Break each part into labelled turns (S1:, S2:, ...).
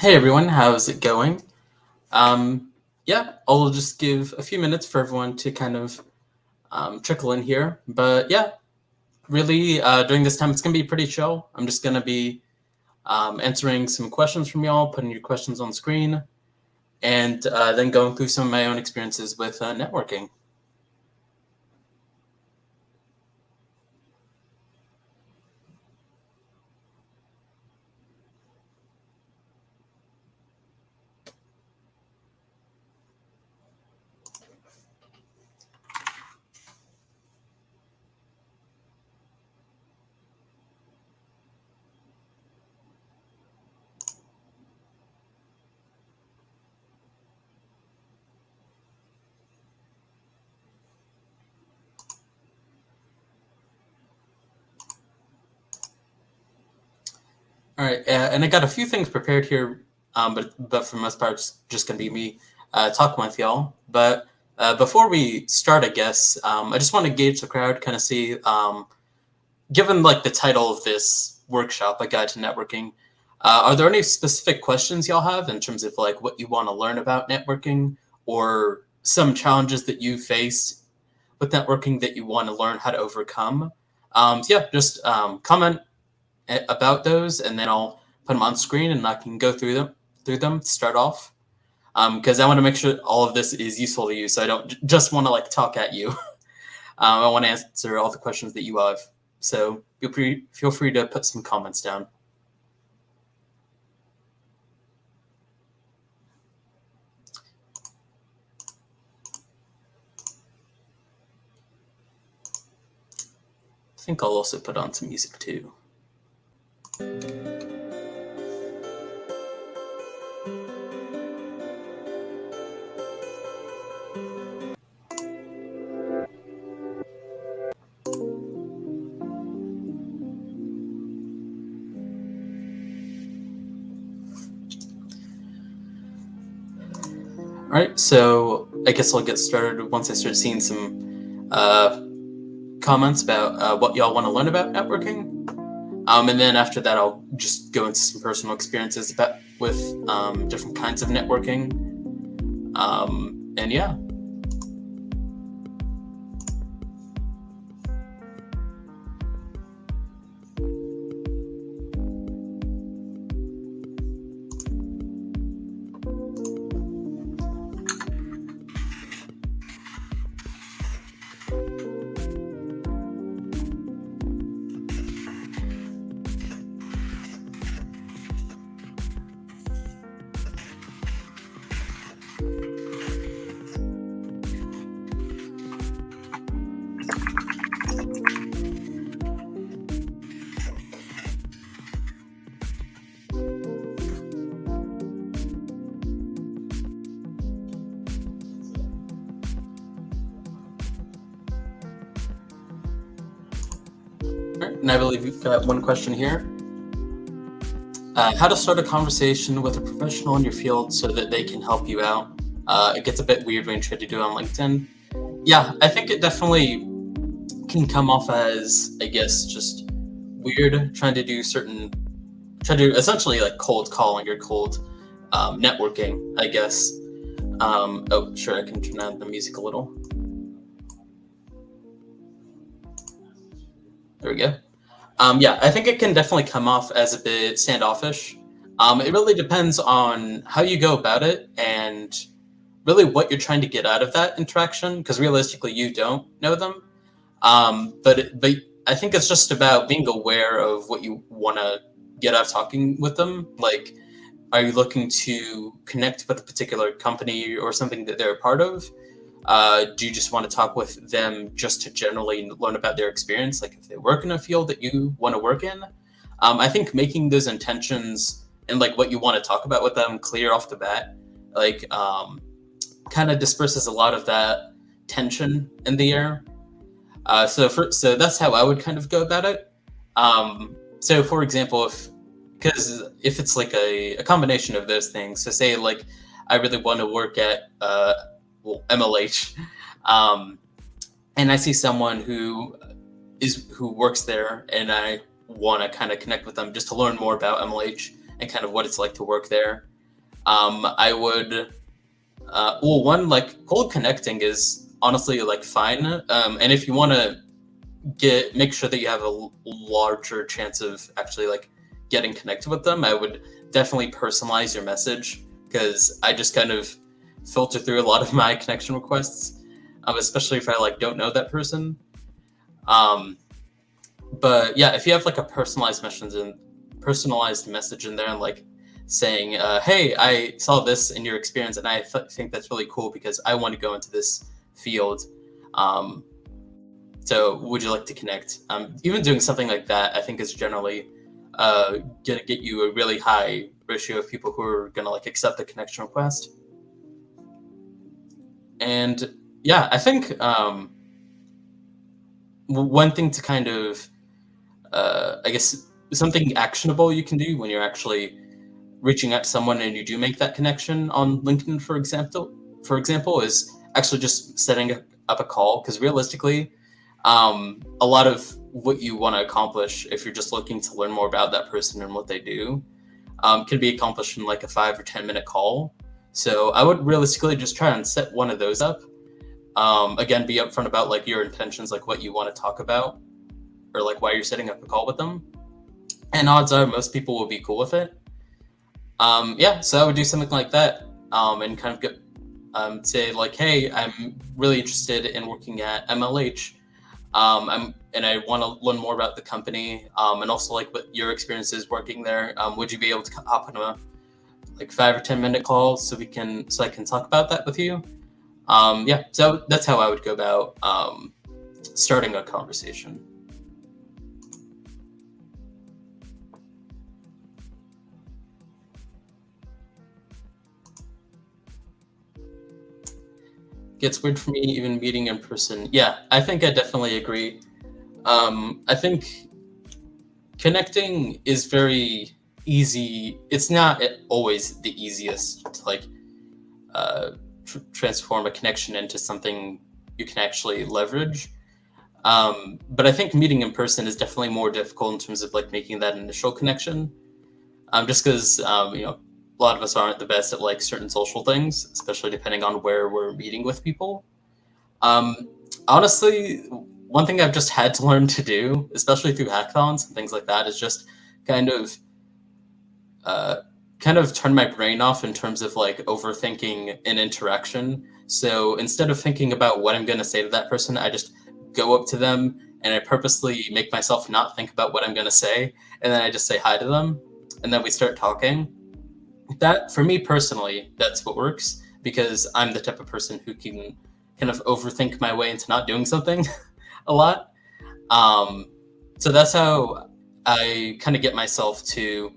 S1: Hey everyone, how's it going? Yeah, I'll just give a few minutes for everyone to kind of trickle in here. But yeah, really, during this time, it's going to be pretty chill. I'm just going to be answering some questions from y'all, putting your questions on screen, and then going through some of my own experiences with networking. All right, and I got a few things prepared here, but for the most part, it's just going to be me talking with y'all. But before we start, I guess I just want to gauge the crowd, kind of see, given like the title of this workshop, a guide to networking. Are there any specific questions y'all have in terms of like what you want to learn about networking, or some challenges that you faced with networking that you want to learn how to overcome? So yeah, just comment about those, and then I'll put them on screen, and I can go through them to start off. Because I want to make sure all of this is useful to you, so I don't just want to like talk at you. I want to answer all the questions that you have. So feel free to put some comments down. I think I'll also put on some music too. All right, so I guess I'll get started once I start seeing some comments about what y'all want to learn about networking. And then after that, I'll just go into some personal experiences with different kinds of networking. And yeah. And I believe we've got one question here. How to start a conversation with a professional in your field so that they can help you out. It gets a bit weird when you try to do it on LinkedIn. Yeah, I think it definitely can come off as, I guess, just weird trying to essentially like cold calling or cold networking, I guess. Oh, sure, I can turn down the music a little. There we go. Yeah, I think it can definitely come off as a bit standoffish. It really depends on how you go about it and really what you're trying to get out of that interaction, because realistically, you don't know them. But I think it's just about being aware of what you want to get out of talking with them. Like, are you looking to connect with a particular company or something that they're a part of? Do you just want to talk with them just to generally learn about their experience, like if they work in a field that you want to work in? I think making those intentions and like what you want to talk about with them clear off the bat, like kind of disperses a lot of that tension in the air. So that's how I would kind of go about it. So for example, if it's like a combination of those things, so say like I really want to work at MLH, and I see someone who works there, and I want to kind of connect with them just to learn more about MLH and kind of what it's like to work there. I would well, one, like, cold connecting is honestly like fine, and if you want to make sure that you have a larger chance of actually like getting connected with them, I would definitely personalize your message, because I just kind of filter through a lot of my connection requests, especially if I like don't know that person. Um, but yeah, if you have like a personalized message in there, and like saying, "Hey, I saw this in your experience, and I think that's really cool because I want to go into this field. Um, so would you like to connect?" Even doing something like that, I think, is generally gonna get you a really high ratio of people who are gonna like accept the connection request. And yeah, I think one thing to kind of I guess something actionable you can do when you're actually reaching out to someone and you do make that connection on LinkedIn, for example, is actually just setting up a call, because realistically, a lot of what you want to accomplish, if you're just looking to learn more about that person and what they do, can be accomplished in like a 5 or 10 minute call. So I would realistically just try and set one of those up. Again, be upfront about like your intentions, like what you want to talk about, or like why you're setting up a call with them. And odds are most people will be cool with it. Yeah, so I would do something like that, and kind of get say like, "Hey, I'm really interested in working at MLH. And I want to learn more about the company, and also like what your experience is working there. Would you be able to hop on a like 5 or 10 minute call so I can talk about that with you?" Yeah, so that's how I would go about starting a conversation. Gets weird for me even meeting in person. Yeah, I think I definitely agree. I think connecting is very easy. It's not always the easiest to like transform a connection into something you can actually leverage. But I think meeting in person is definitely more difficult in terms of like making that initial connection. Just because a lot of us aren't the best at like certain social things, especially depending on where we're meeting with people. Um, Honestly, one thing I've just had to learn to do, especially through hackathons and things like that, is just kind of uh, kind of turn my brain off in terms of like overthinking an interaction. So instead of thinking about what I'm going to say to that person, I just go up to them and I purposely make myself not think about what I'm going to say, and then I just say hi to them, and then we start talking. That, for me personally, that's what works, because I'm the type of person who can kind of overthink my way into not doing something a lot. Um, so that's how I kind of get myself to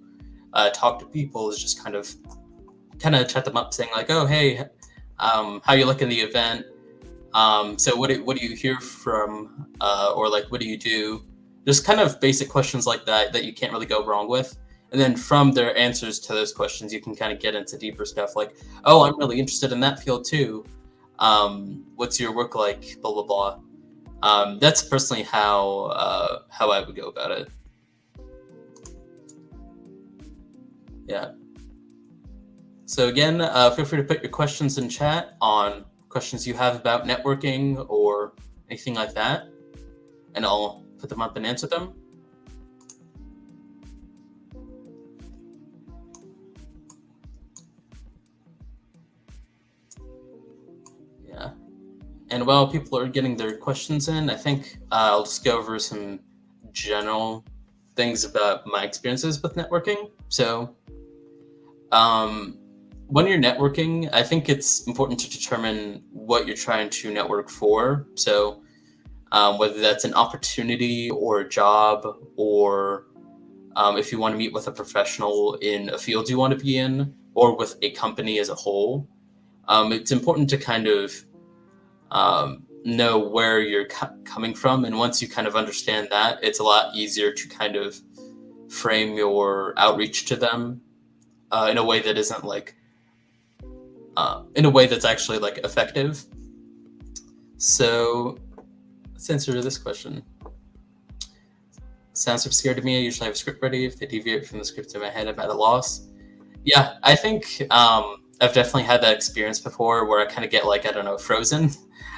S1: talk to people, is just kind of chat them up, saying like, "Oh, hey, how you liking the event? So what do you hear from, or like what do you do?" Just kind of basic questions like that you can't really go wrong with. And then from their answers to those questions, you can kind of get into deeper stuff like, "Oh, I'm really interested in that field too. What's your work like? Blah blah blah." That's personally how I would go about it. Yeah. So again, feel free to put your questions in chat on questions you have about networking or anything like that, and I'll put them up and answer them. Yeah. And while people are getting their questions in, I think I'll just go over some general things about my experiences with networking. So, um, when you're networking, I think it's important to determine what you're trying to network for. So, whether that's an opportunity or a job, or if you want to meet with a professional in a field you want to be in, or with a company as a whole, it's important to kind of know where you're coming from. And once you kind of understand that, it's a lot easier to kind of frame your outreach to them in a way that isn't like, in a way that's actually like effective. So let's answer this question. Sounds super scared to me. I usually have a script ready. If they deviate from the script in my head, I'm at a loss. Yeah, I think I've definitely had that experience before where I kind of get like, I don't know, frozen.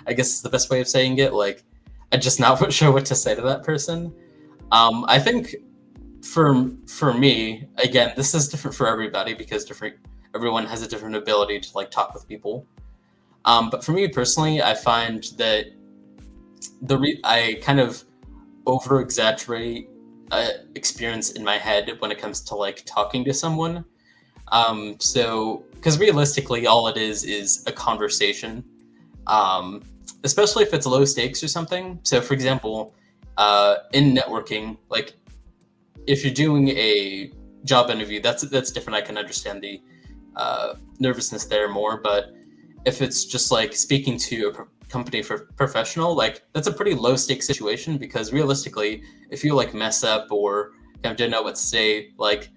S1: I guess is the best way of saying it. Like, I'm just not sure what to say to that person. I think for me, again, this is different for everybody because different everyone has a different ability to like talk with people. But for me personally, I find that I kind of over exaggerate experience in my head when it comes to like talking to someone. So, because realistically, all it is a conversation, um, especially if it's low stakes or something. So, for example, in networking, like if you're doing a job interview, that's different. I can understand the nervousness there more, but if it's just like speaking to a company for professional, like that's a pretty low stakes situation because realistically, if you like mess up or kind of didn't know what to say, like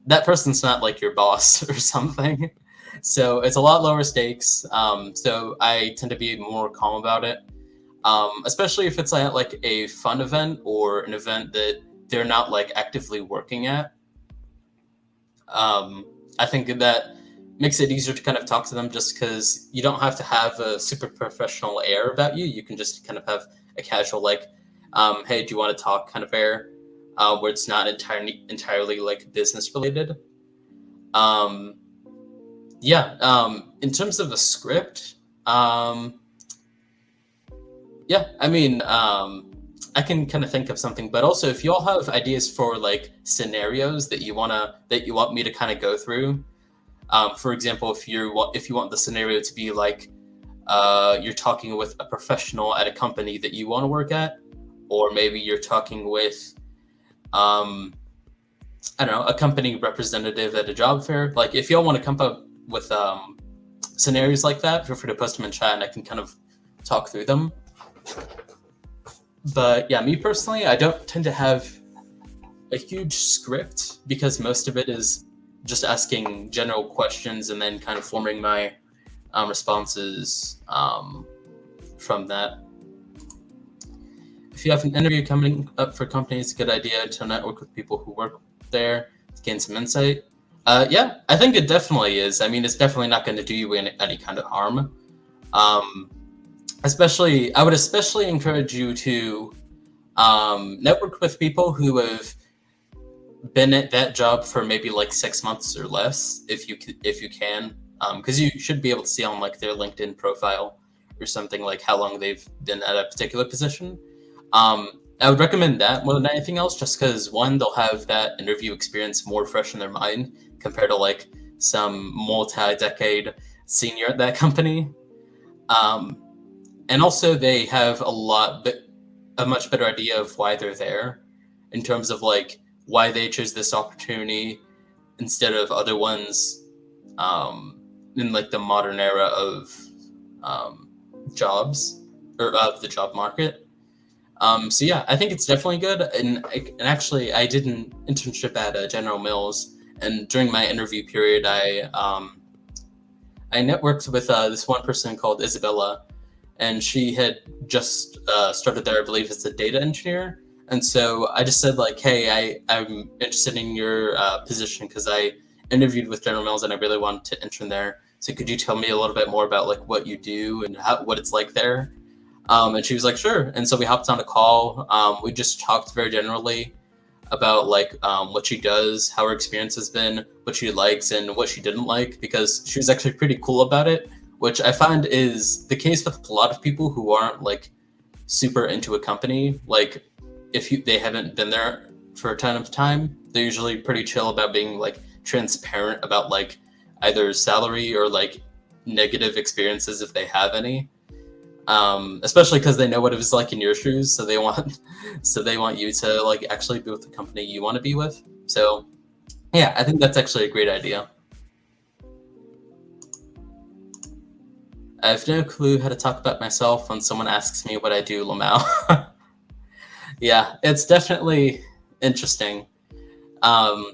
S1: that person's not like your boss or something. So it's a lot lower stakes. So I tend to be more calm about it, especially if it's at like a fun event or an event that they're not like actively working at. Um, I think that makes it easier to kind of talk to them just because you don't have to have a super professional air about you. You can just kind of have a casual like, hey, do you want to talk kind of air, where it's not entirely like business related. Um, yeah. In terms of a script, um, yeah, I mean, I can kind of think of something, but also if you all have ideas for like scenarios that you want me to kind of go through, for example, if you want the scenario to be like you're talking with a professional at a company that you want to work at, or maybe you're talking with um, I don't know, a company representative at a job fair. Like if y'all want to come up with scenarios like that, feel free to post them in chat, and I can kind of talk through them. But yeah, me personally, I don't tend to have a huge script because most of it is just asking general questions and then kind of forming my responses from that. If you have an interview coming up for companies, a good idea to network with people who work there to gain some insight. Yeah, I think it definitely is. I mean, it's definitely not going to do you any kind of harm. Um, I would especially encourage you to network with people who have been at that job for maybe like 6 months or less, if you can, because you should be able to see on like their LinkedIn profile or something like how long they've been at a particular position. I would recommend that more than anything else, just because one, they'll have that interview experience more fresh in their mind compared to like some multi-decade senior at that company. Um, and also they have a much better idea of why they're there in terms of like why they chose this opportunity instead of other ones in like the modern era of um, jobs or of the job market. So yeah, I think it's definitely good. And actually, I did an internship at General Mills, and during my interview period, I networked with this one person called Isabella, and she had just started there, I believe, as a data engineer. And so I just said like, hey, I'm interested in your position because I interviewed with General Mills and I really wanted to intern there. So could you tell me a little bit more about like what you do and what it's like there? And she was like, sure. And so we hopped on a call. We just talked very generally about like what she does, how her experience has been, what she likes, and what she didn't like, because she was actually pretty cool about it, which I find is the case with a lot of people who aren't like super into a company. Like if they haven't been there for a ton of time, they're usually pretty chill about being like transparent about like either salary or like negative experiences if they have any, especially because they know what it was like in your shoes, so they want you to like actually be with the company you want to be with. So yeah, I think that's actually a great idea. I have no clue how to talk about myself when someone asks me what I do, Lamau. Yeah, it's definitely interesting. um,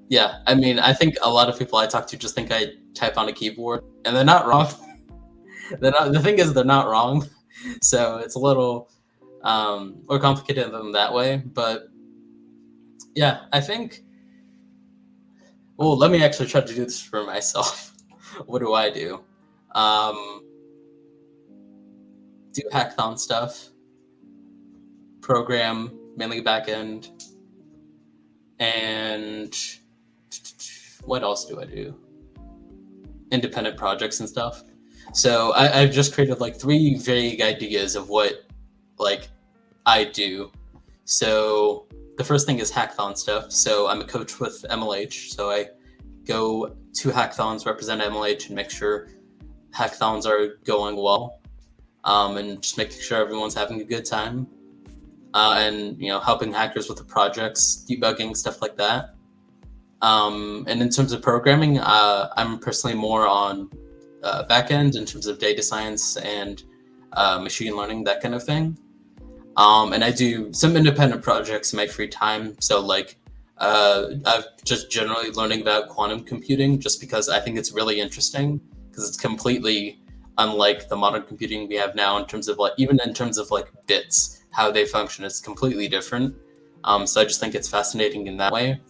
S1: yeah, I mean, I think a lot of people I talk to just think I type on a keyboard, and they're not wrong. The thing is, they're not wrong. So it's a little more complicated than that way. But yeah, I think Well, let me actually try to do this for myself. What do I do? Um, do hackathon stuff, program mainly backend, and what else do I do? Independent projects and stuff. So I've just created like three vague ideas of what like I do. So the first thing is hackathon stuff. So I'm a coach with MLH, so I go to hackathons, represent MLH, and make sure hackathons are going well, and just making sure everyone's having a good time, and helping hackers with the projects, debugging stuff like that. And in terms of programming, I'm personally more on backend in terms of data science and machine learning, that kind of thing. And I do some independent projects in my free time. So like I've just generally learning about quantum computing just because I think it's really interesting because it's completely unlike the modern computing we have now in terms of like, even in terms of like bits, how they function, it's completely different. So I just think it's fascinating in that way.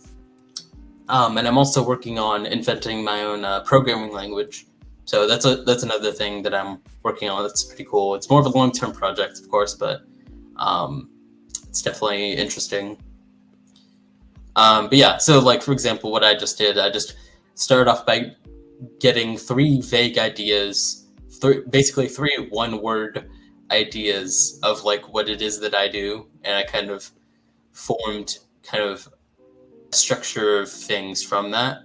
S1: And I'm also working on inventing my own programming language. So that's another thing that I'm working on. That's pretty cool. It's more of a long-term project, of course, but it's definitely interesting. But yeah, so like for example, what I just did, I just started off by getting three vague ideas, basically three one-word ideas of like what it is that I do, and I kind of formed kind of structure of things from that.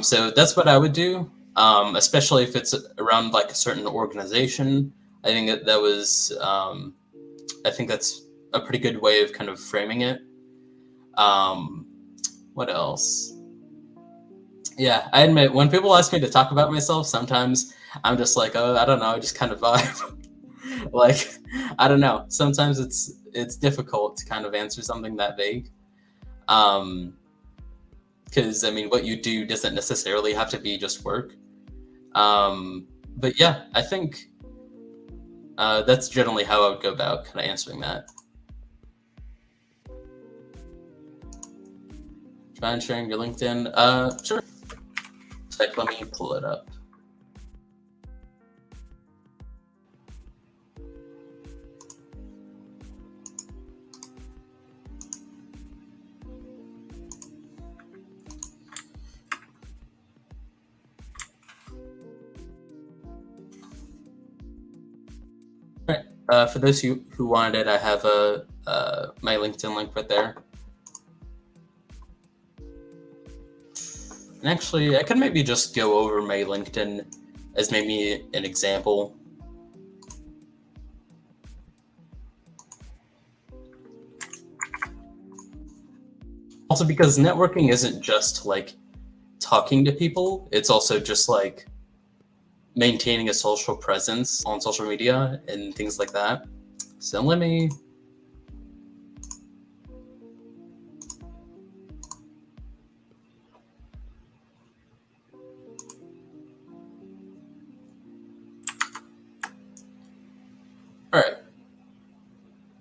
S1: So that's what I would do, especially if it's around like a certain organization. I think that was, I think that's a pretty good way of kind of framing it. Um, what else? Yeah, I admit when people ask me to talk about myself, sometimes I'm just like, oh, I don't know, I just kind of vibe. Like, I don't know. Sometimes it's difficult to kind of answer something that vague. Because I mean, what you do doesn't necessarily have to be just work. But yeah, I think that's generally how I would go about kind of answering that. Try and sharing your LinkedIn. Sure. Like, let me pull it up. All right. For those who wanted it, I have my LinkedIn link right there. And actually, I could maybe just go over my LinkedIn as maybe an example. Also, because networking isn't just like talking to people, it's also just like maintaining a social presence on social media and things like that. So let me. All right.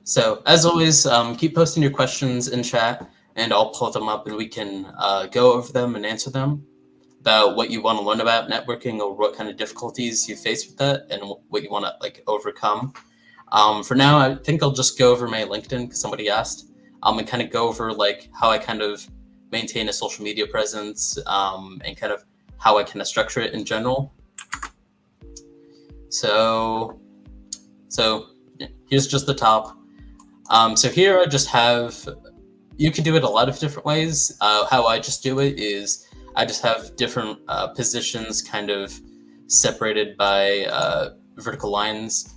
S1: So as always, keep posting your questions in chat, and I'll pull them up, and we can go over them and answer them about what you want to learn about networking or what kind of difficulties you face with that, and what you want to like overcome. For now, I think I'll just go over my LinkedIn because somebody asked, and kind of go over like how I kind of maintain a social media presence, and kind of how I kind of structure it in general. So here's just the top. So here I just have, you can do it a lot of different ways. How I just do it is I just have different positions kind of separated by vertical lines.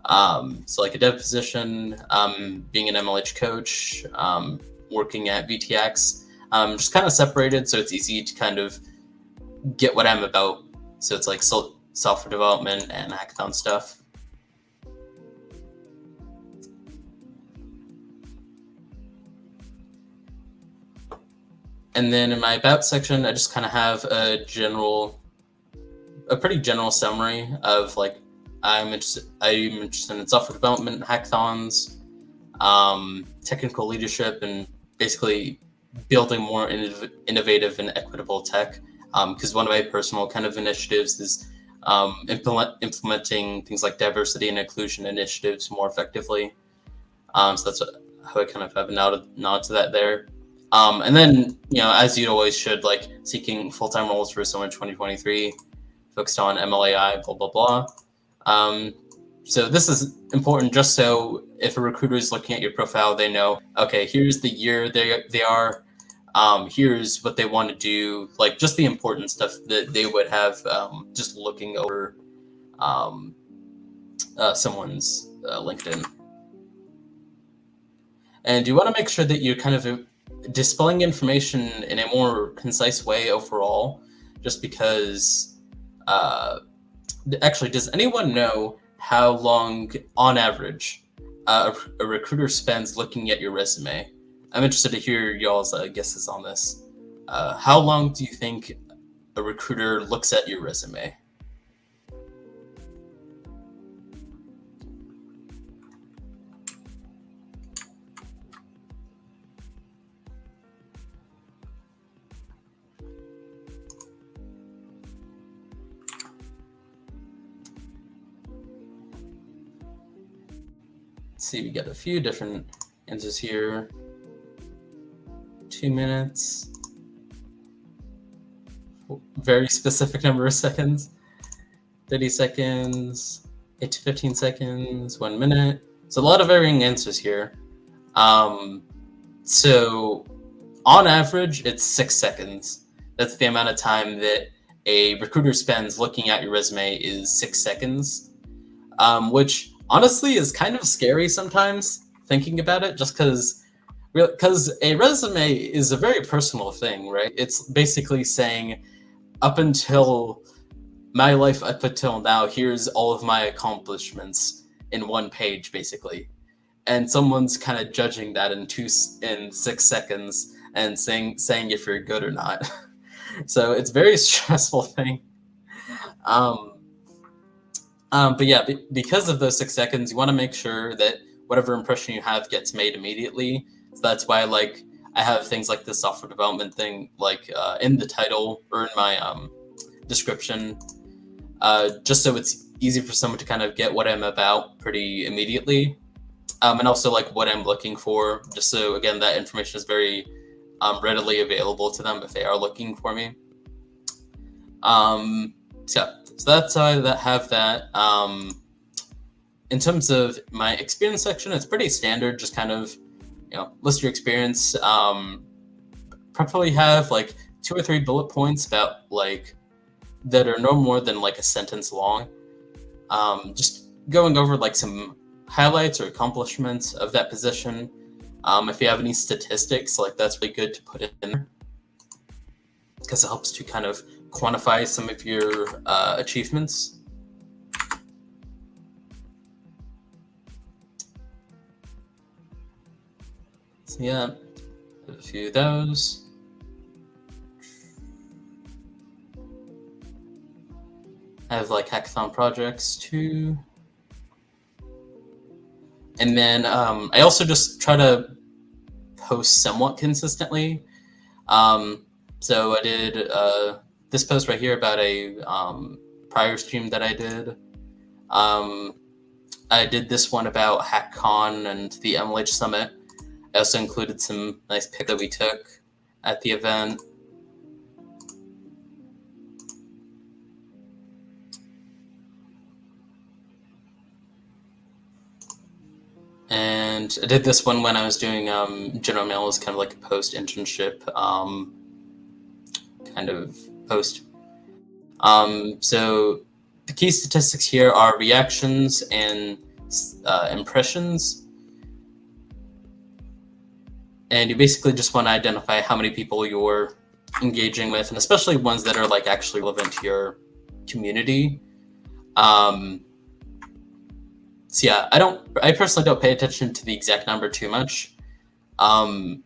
S1: So like a dev position, being an MLH coach, working at VTX, just kind of separated so it's easy to kind of get what I'm about. So it's like software development and hackathon stuff. And then in my about section, I just kind of have a pretty general summary of like, I'm interested in software development, hackathons, technical leadership, and basically building more innovative and equitable tech. Because one of my personal kind of initiatives is implementing things like diversity and inclusion initiatives more effectively. So that's how I kind of have a nod to that there. And then, as you always should, like seeking full-time roles for someone in 2023, focused on MLAI, blah, blah, blah. So this is important just so if a recruiter is looking at your profile, they know, okay, here's the year they are, here's what they want to do, like just the important stuff that they would have just looking over someone's LinkedIn. And you want to make sure that you're kind of displaying information in a more concise way overall, just because actually, does anyone know how long, on average, a recruiter spends looking at your resume? I'm interested to hear y'all's guesses on this. How long do you think a recruiter looks at your resume? See, we got a few different answers here. 2 minutes. Very specific number of seconds. 30 seconds, 8 to 15 seconds, 1 minute. So a lot of varying answers here. So on average, it's 6 seconds. That's the amount of time that a recruiter spends looking at your resume is 6 seconds, which honestly is kind of scary sometimes thinking about it, just because a resume is a very personal thing, right? It's basically saying, up until my life up until now, here's all of my accomplishments in one page, basically. And someone's kind of judging that in 6 seconds and saying if you're good or not. So it's a very stressful thing. But yeah, because of those 6 seconds, you want to make sure that whatever impression you have gets made immediately. So that's why, like, I have things like the software development thing, like in the title or in my description, just so it's easy for someone to kind of get what I'm about pretty immediately, and also like what I'm looking for, just so again that information is very readily available to them if they are looking for me. So that's how I have that. In terms of my experience section, it's pretty standard, just kind of, list your experience. Probably have like 2 or 3 bullet points about like that are no more than like a sentence long. Just going over like some highlights or accomplishments of that position. If you have any statistics, like that's really good to put in there, because it helps to kind of quantify some of your achievements. So yeah, a few of those. I have like hackathon projects too. And then I also just try to post somewhat consistently. So I did this post right here about a prior stream that I did. I did this one about HackCon and the MLH Summit. I also included some nice pics that we took at the event. And I did this one when I was doing General Mail as kind of like a post-internship kind of post. So the key statistics here are reactions and impressions. And you basically just want to identify how many people you're engaging with, and especially ones that are like actually relevant to your community. So yeah, I personally don't pay attention to the exact number too much.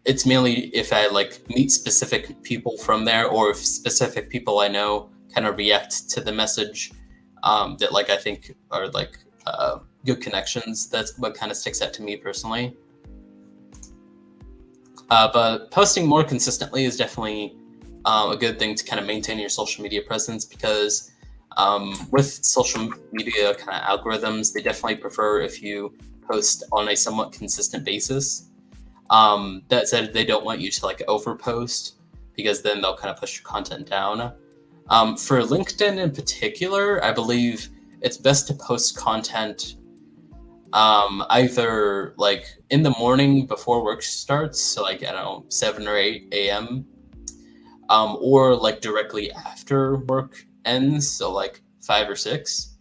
S1: It's mainly if I like meet specific people from there, or if specific people I know kind of react to the message that like I think are like good connections. That's what kind of sticks out to me personally. But posting more consistently is definitely a good thing to kind of maintain your social media presence, because with social media kind of algorithms, they definitely prefer if you post on a somewhat consistent basis. That said, they don't want you to like overpost, because then they'll kind of push your content down. For LinkedIn in particular, I believe it's best to post content either like in the morning before work starts, so like I don't know, 7 or 8 a.m., or like directly after work ends, so like 5 or 6.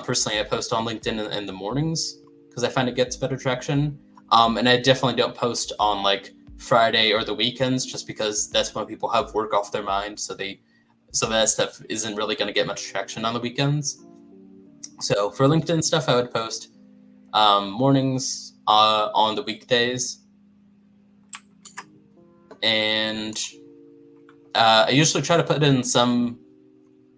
S1: Personally, I post on LinkedIn in the mornings because I find it gets better traction. And I definitely don't post on like Friday or the weekends, just because that's when people have work off their mind. So that stuff isn't really going to get much traction on the weekends. So for LinkedIn stuff, I would post mornings on the weekdays, and I usually try to put in some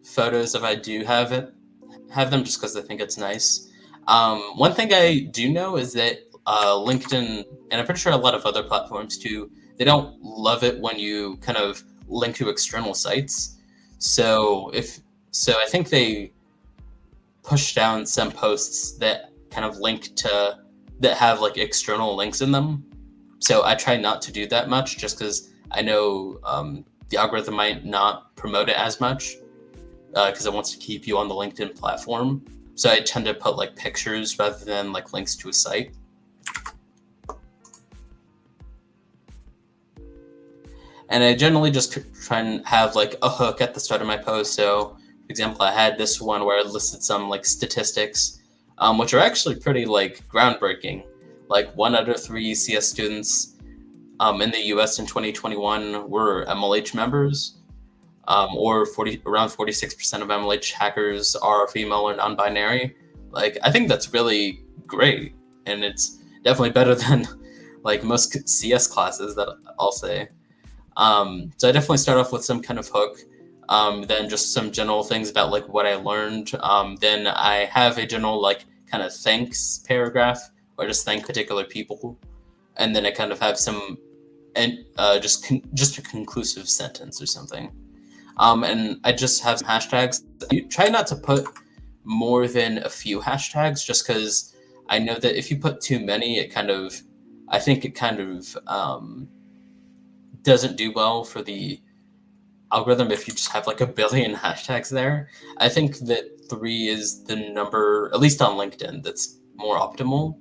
S1: photos if I do have them, just because I think it's nice. One thing I do know is that LinkedIn, and I'm pretty sure a lot of other platforms too, they don't love it when you kind of link to external sites. So I think they push down some posts that kind of link to that have like external links in them. So I try not to do that much, just because I know the algorithm might not promote it as much, because it wants to keep you on the LinkedIn platform. So I tend to put like pictures rather than like links to a site. And I generally just try and have like a hook at the start of my post. So, for example, I had this one where I listed some like statistics, which are actually pretty like groundbreaking. Like 1 out of 3 CS students in the US in 2021 were MLH members, or around 46% of MLH hackers are female or non-binary. Like, I think that's really great, and it's definitely better than like most CS classes, that I'll say. So I definitely start off with some kind of hook, then just some general things about like what I learned. Then I have a general like kind of thanks paragraph, or just thank particular people, and then I kind of have some and just a conclusive sentence or something. And I just have some hashtags. You try not to put more than a few hashtags, just because I know that if you put too many, I think it kind of doesn't do well for the algorithm if you just have like a billion hashtags there. I think that 3 is the number, at least on LinkedIn, that's more optimal.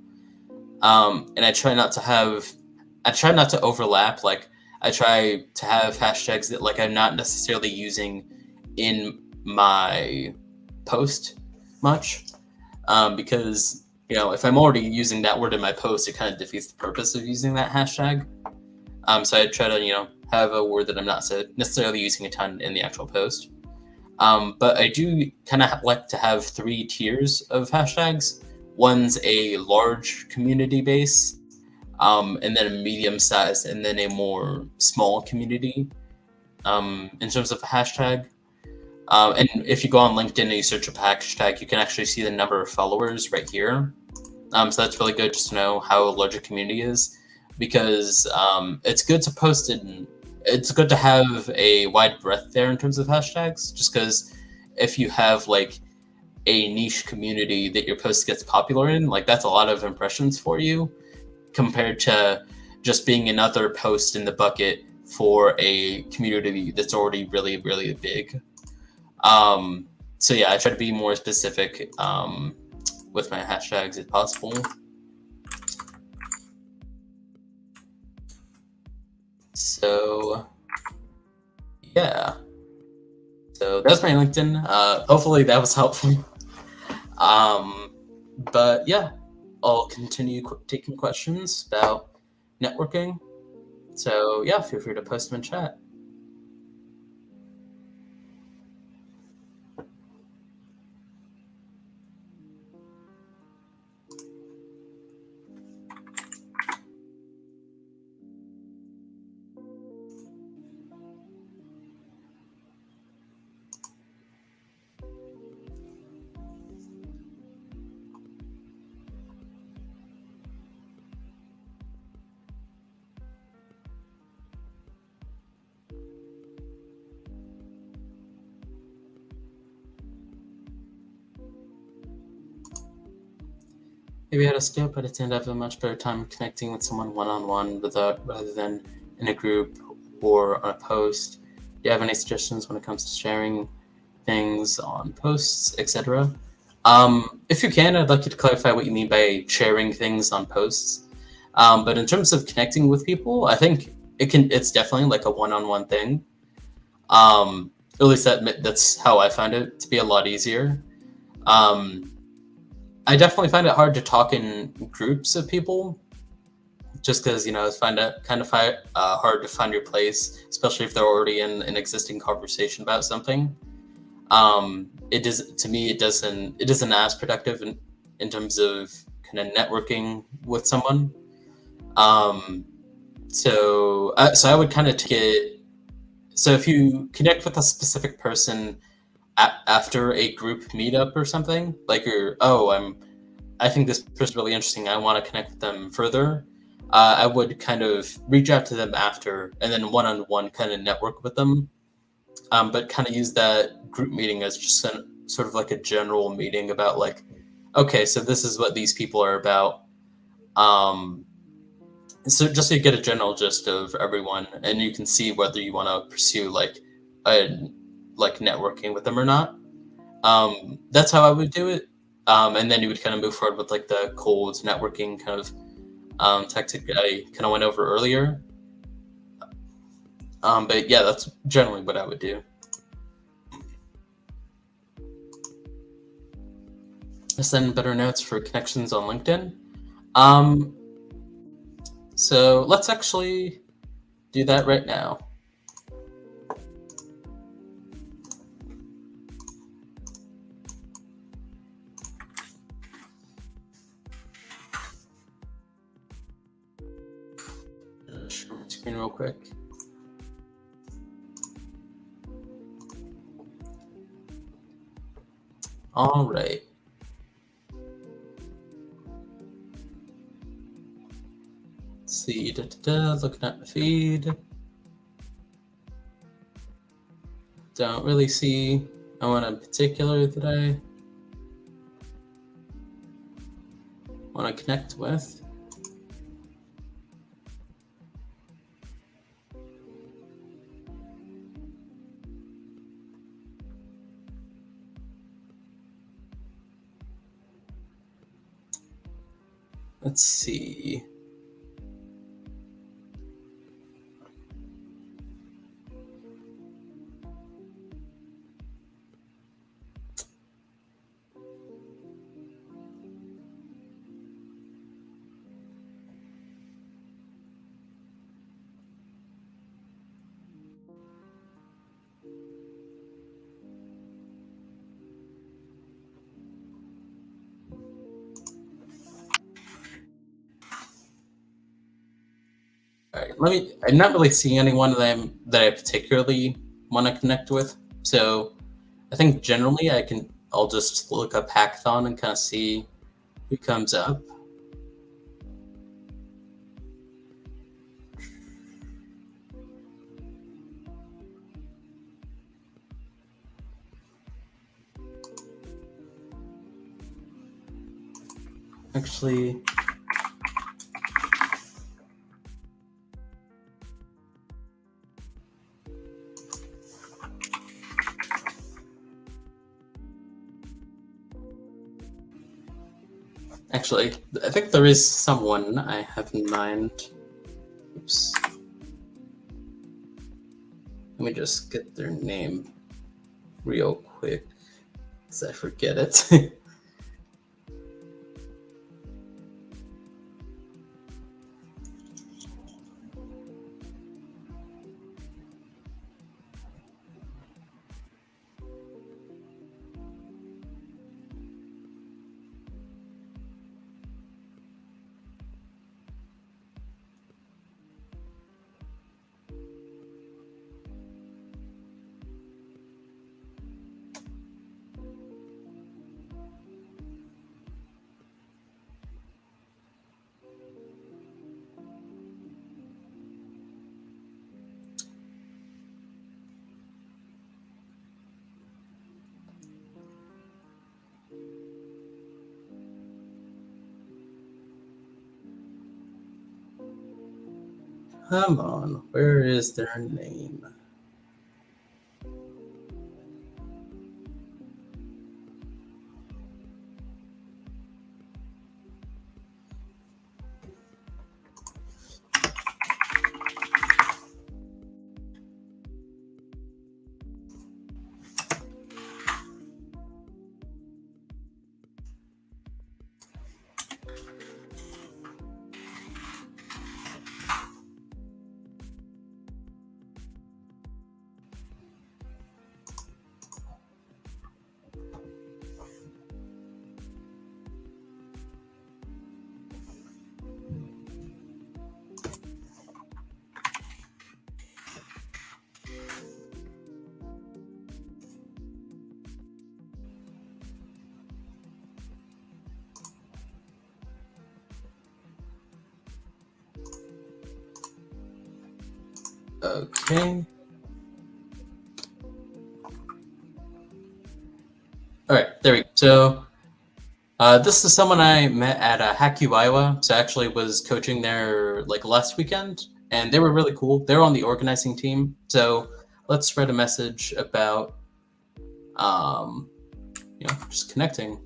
S1: And I try not to overlap. Like, I try to have hashtags that like I'm not necessarily using in my post much, because if I'm already using that word in my post, it kind of defeats the purpose of using that hashtag. So I try to have a word that I'm not necessarily using a ton in the actual post. But I do kind of like to have 3 tiers of hashtags. One's a large community base, and then a medium size, and then a more small community, in terms of a hashtag. And if you go on LinkedIn and you search up hashtag, you can actually see the number of followers right here. So that's really good just to know how large a community is, because it's good to post in. It's good to have a wide breadth there in terms of hashtags, just because if you have like a niche community that your post gets popular in, like that's a lot of impressions for you, compared to just being another post in the bucket for a community that's already really, really big. So yeah, I try to be more specific with my hashtags if possible. So yeah, so that's my LinkedIn. Hopefully that was helpful. But yeah, I'll continue taking questions about networking. So yeah, feel free to post them in chat. maybe at a scale, but I tend to have a much better time connecting with someone one-on-one rather than in a group or on a post. Do you have any suggestions when it comes to sharing things on posts, etc.? If you can, I'd like you to clarify what you mean by sharing things on posts. But in terms of connecting with people, I think it's definitely like a one-on-one thing. At least that's how I find it to be a lot easier. Um, I definitely find it hard to talk in groups of people, just because I find it kind of hard to find your place, especially if they're already in an existing conversation about something. It does to me. It isn't as productive in terms of kind of networking with someone. Um, so I would kind of take it. So if you connect with a specific person after a group meetup or something, like I think this person's really interesting. I want to connect with them further. I would kind of reach out to them after, and then one-on-one kind of network with them. But kind of use that group meeting as just sort of like a general meeting about like, okay, so this is what these people are about. Um, so just so you get a general gist of everyone, and you can see whether you want to pursue a like networking with them or not. That's how I would do it. And then you would kind of move forward with like the cold networking kind of tactic I kind of went over earlier. But yeah, that's generally what I would do. Send better notes for connections on LinkedIn. Um, so let's actually do that right now. Share my screen real quick. All right. Let's see. Looking at my feed. Don't really see anyone in particular that I want to connect with. Let's see. All right, I'm not really seeing anyone that I particularly want to connect with. So I think generally I'll just look up hackathon and kind of see who comes up. Actually, I think there is someone I have in mind. Oops. Let me just get their name real quick, because I forget it. Come on, where is their name? Okay. All right, there we go. So this is someone I met at HackU Iowa. So I actually was coaching there like last weekend, and they were really cool. They're on the organizing team. So let's spread a message about, um, just connecting.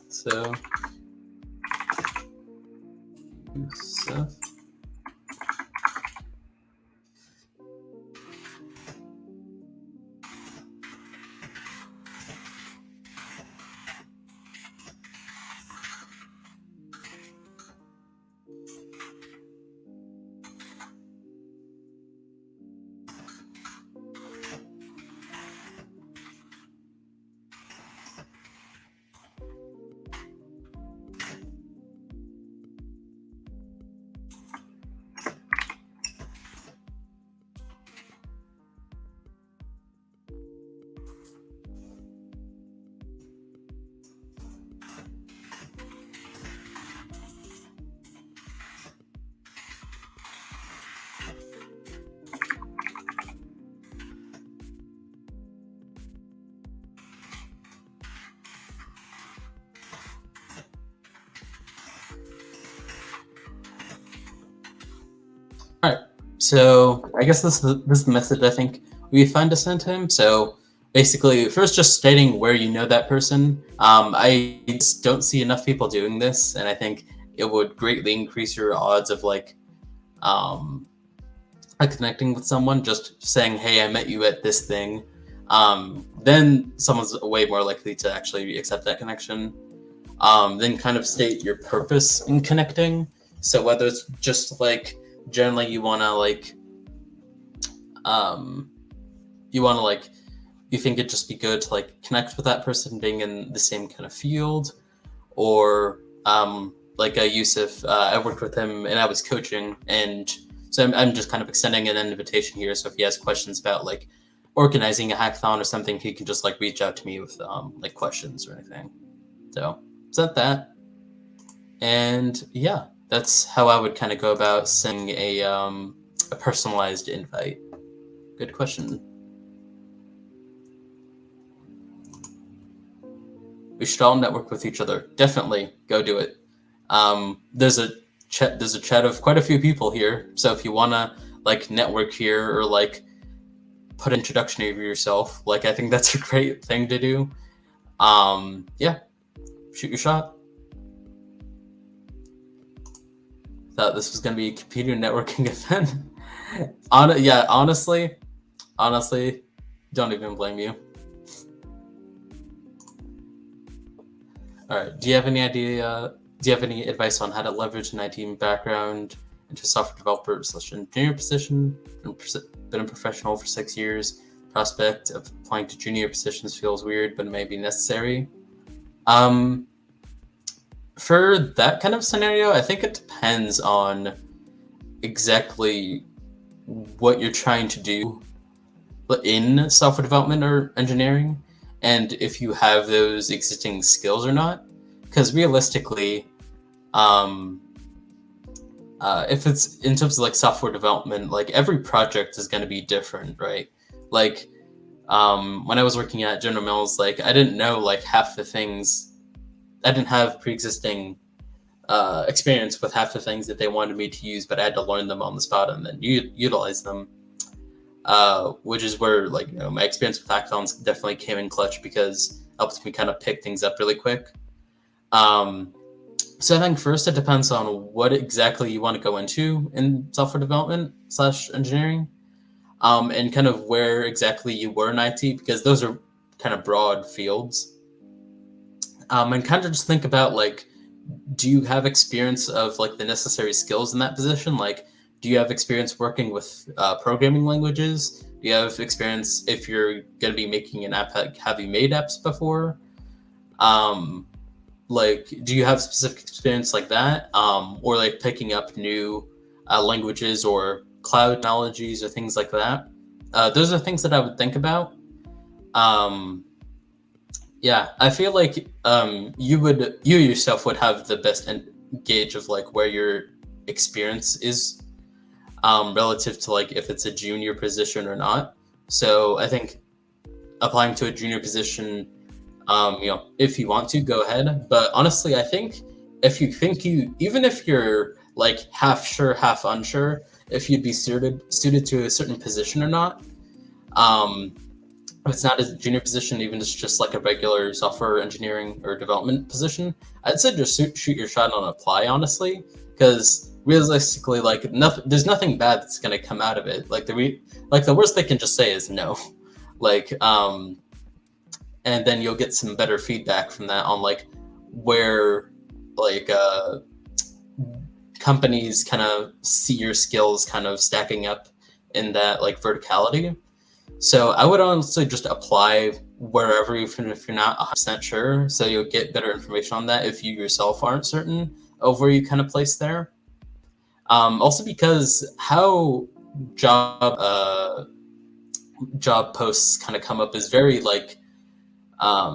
S1: So, Yusuf. All right. So I guess this is the message I think we find to send him. So basically, first just stating where you know that person. I just don't see enough people doing this, and I think it would greatly increase your odds of um, connecting with someone. Just saying, "Hey, I met you at this thing." Then someone's way more likely to actually accept that connection. Then kind of state your purpose in connecting. So whether it's just like generally um, you think it'd just be good to like connect with that person being in the same kind of field, or like Yusuf, I worked with him and I was coaching, and so I'm just kind of extending an invitation here. So if he has questions about like organizing a hackathon or something, he can just like reach out to me with like questions or anything. So sent that, and yeah, that's how I would kind of go about sending a personalized invite. Good question. We should all network with each other. Definitely go do it. There's a chat. There's a chat of quite a few people here. So if you wanna like network here or like put an introduction of yourself, like I think that's a great thing to do. Yeah, shoot your shot. Thought this was gonna be a computer networking event. Yeah, honestly, don't even blame you. All right. Do you have any idea? Do you have any advice on how to leverage an IT background into a software developer / engineer position? Been a professional for 6 years. Prospect of applying to junior positions feels weird, but it may be necessary. Um, for that kind of scenario, I think it depends on exactly what you're trying to do in software development or engineering, and if you have those existing skills or not. Because realistically, um, if it's in terms of like software development, like every project is going to be different, right? Like when I was working at General Mills, like I didn't know like half the things. I didn't have pre-existing experience with half the things that they wanted me to use, but I had to learn them on the spot and then utilize them. Which is where, like, my experience with hackathons definitely came in clutch because it helped me kind of pick things up really quick. So I think first it depends on what exactly you want to go into in software development / engineering, and kind of where exactly you were in IT, because those are kind of broad fields. And kind of just think about, like, do you have experience of, like, the necessary skills in that position? Like, do you have experience working with programming languages? Do you have experience if you're going to be making an app? Have you made apps before? Like, do you have specific experience like that? Or like picking up new languages or cloud technologies or things like that? Those are things that I would think about. Um, yeah, I feel like you yourself would have the best gauge of, like, where your experience is relative to, like, if it's a junior position or not. So I think applying to a junior position, if you want to, go ahead. But honestly, I think if you think even if you're, like, half sure, half unsure, if you'd be suited to a certain position or not, if it's not a junior position, even if it's just like a regular software engineering or development position, I'd say just shoot your shot and apply, honestly, because realistically, like, there's nothing bad that's gonna come out of it. Like, the worst they can just say is no, like, and then you'll get some better feedback from that on, like, where, like, companies kind of see your skills kind of stacking up in that, like, verticality. So I would honestly just apply wherever, even if you're not 100% sure, so you'll get better information on that if you yourself aren't certain of where you kind of place there. Also, because how job posts kind of come up is very, like,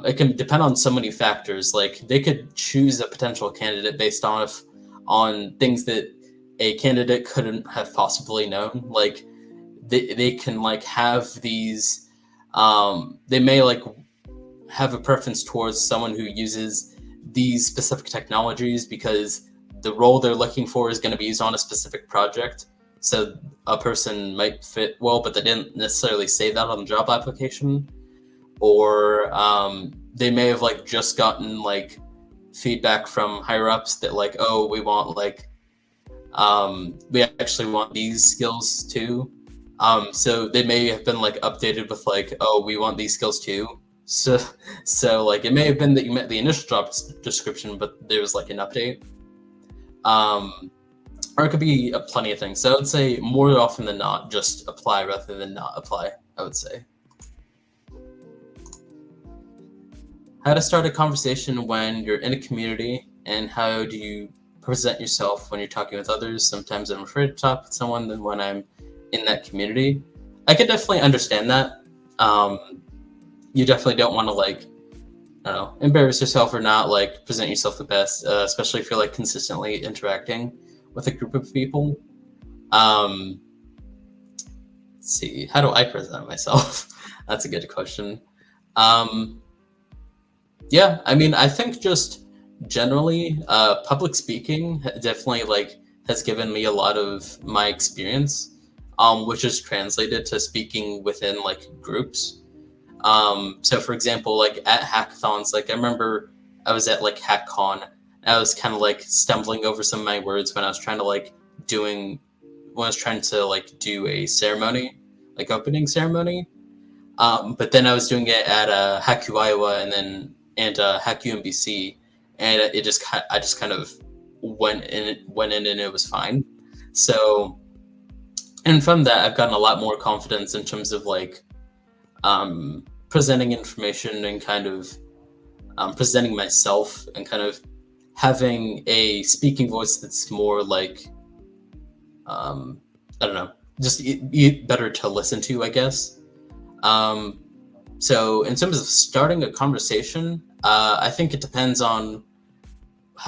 S1: it can depend on so many factors. Like, they could choose a potential candidate based on things that a candidate couldn't have possibly known. Like, they can, like, have these, they may, like, have a preference towards someone who uses these specific technologies because the role they're looking for is going to be used on a specific project. So a person might fit well, but they didn't necessarily say that on the job application. Or they may have, like, just gotten, like, feedback from higher ups that, like, oh, we want, like, we actually want these skills too. So they may have been, like, updated with, like, oh, we want these skills too. So like, it may have been that you met the initial job description, but there was, like, an update. Or it could be plenty of things. So I would say more often than not, just apply rather than not apply, I would say. How to start a conversation when you're in a community, and how do you present yourself when you're talking with others? Sometimes I'm afraid to talk with someone than when I'm in that community. I could definitely understand that. You definitely don't want to, like, I don't know, embarrass yourself or not, like, present yourself the best, especially if you're, like, consistently interacting with a group of people. Let's see, how do I present myself? That's a good question. Yeah, I mean, I think just generally, public speaking definitely, like, has given me a lot of my experience, which is translated to speaking within, like, groups. So for example, like, at hackathons, like, I remember I was at, like, HackCon. I was kind of, like, stumbling over some of my words when I was trying to, like, do a ceremony, like, opening ceremony. But then I was doing it at HackU Iowa and HackU MBC, and I just kind of went in and it was fine. So, and from that, I've gotten a lot more confidence in terms of, like, presenting information and kind of presenting myself and kind of having a speaking voice that's more, like, I don't know, just better to listen to, I guess. So in terms of starting a conversation, I think it depends on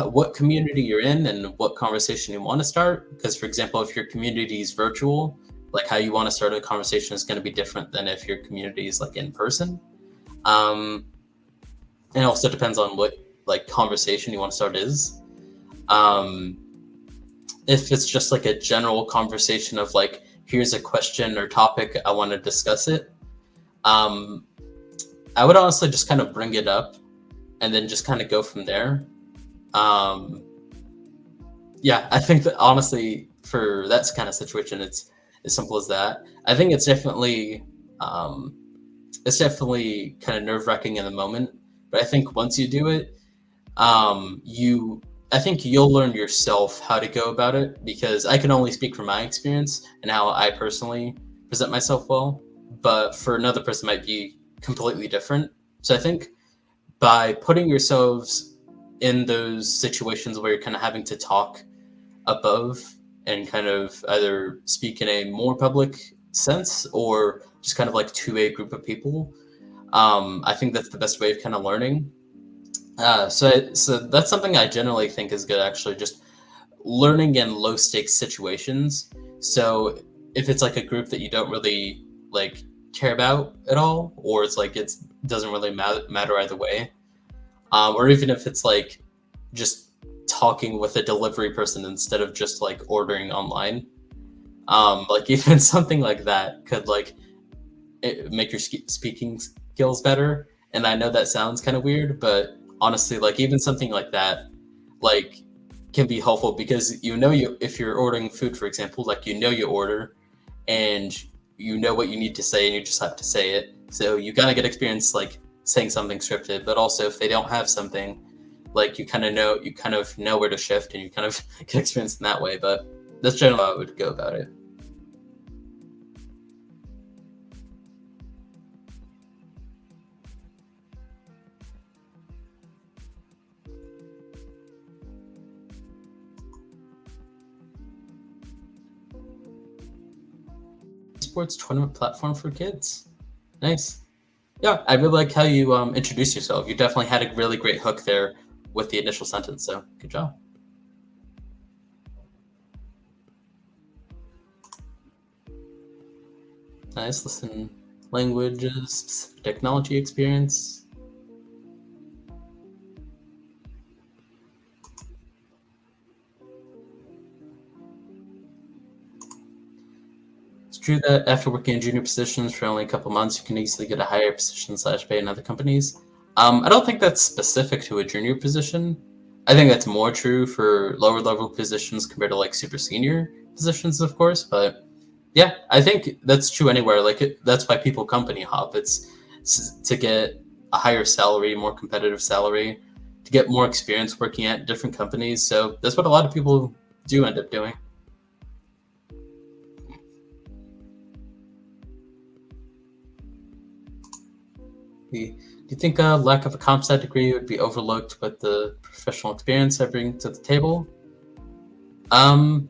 S1: what community you're in and what conversation you want to start. Because, for example, if your community is virtual, like, how you want to start a conversation is going to be different than if your community is, like, in person. And it also depends on what, like, conversation you want to start is. Um, if it's just like a general conversation of like, here's a question or topic, I want to discuss it, um, I would honestly just kind of bring it up and then just kind of go from there. Um, yeah, I think that honestly, for that kind of situation, it's as simple as that. I think um, it's definitely kind of nerve wracking in the moment, but I think once you do it, you I think you'll learn yourself how to go about it, because I can only speak from my experience and how I personally present myself well, but for another person might be completely different. So I think by putting yourselves in those situations where you're kind of having to talk above and kind of either speak in a more public sense or just kind of like to a group of people, I think that's the best way of kind of learning. So that's something I generally think is good, actually, just learning in low stakes situations. So if it's like a group that you don't really like care about at all, or it's like it doesn't really matter either way, or even if it's like just talking with a delivery person instead of just like ordering online, like even something like that could like make your speaking skills better. And I know that sounds kind of weird, but honestly, like even something like that, like can be helpful, because you if you're ordering food, for example, like you order and you know what you need to say and you just have to say it. So you gotta get experience like saying something scripted, but also if they don't have something, like you kind of know where to shift and you kind of get experience in that way. But that's generally how I would go about it. Sports tournament platform for kids. Nice. Yeah, I really like how you introduced yourself. You definitely had a really great hook there with the initial sentence, so good job. Nice. Listen, languages, specific technology experience. It's true that after working in junior positions for only a couple months, you can easily get a higher position slash pay in other companies. I don't think that's specific to a junior position. I think that's more true for lower level positions compared to like super senior positions, of course. But yeah, I think that's true anywhere. Like that's why people company hop. It's to get a higher salary, more competitive salary, to get more experience working at different companies. So that's what a lot of people do end up doing. Do you think a lack of a comp sci degree would be overlooked with the professional experience I bring to the table? Um,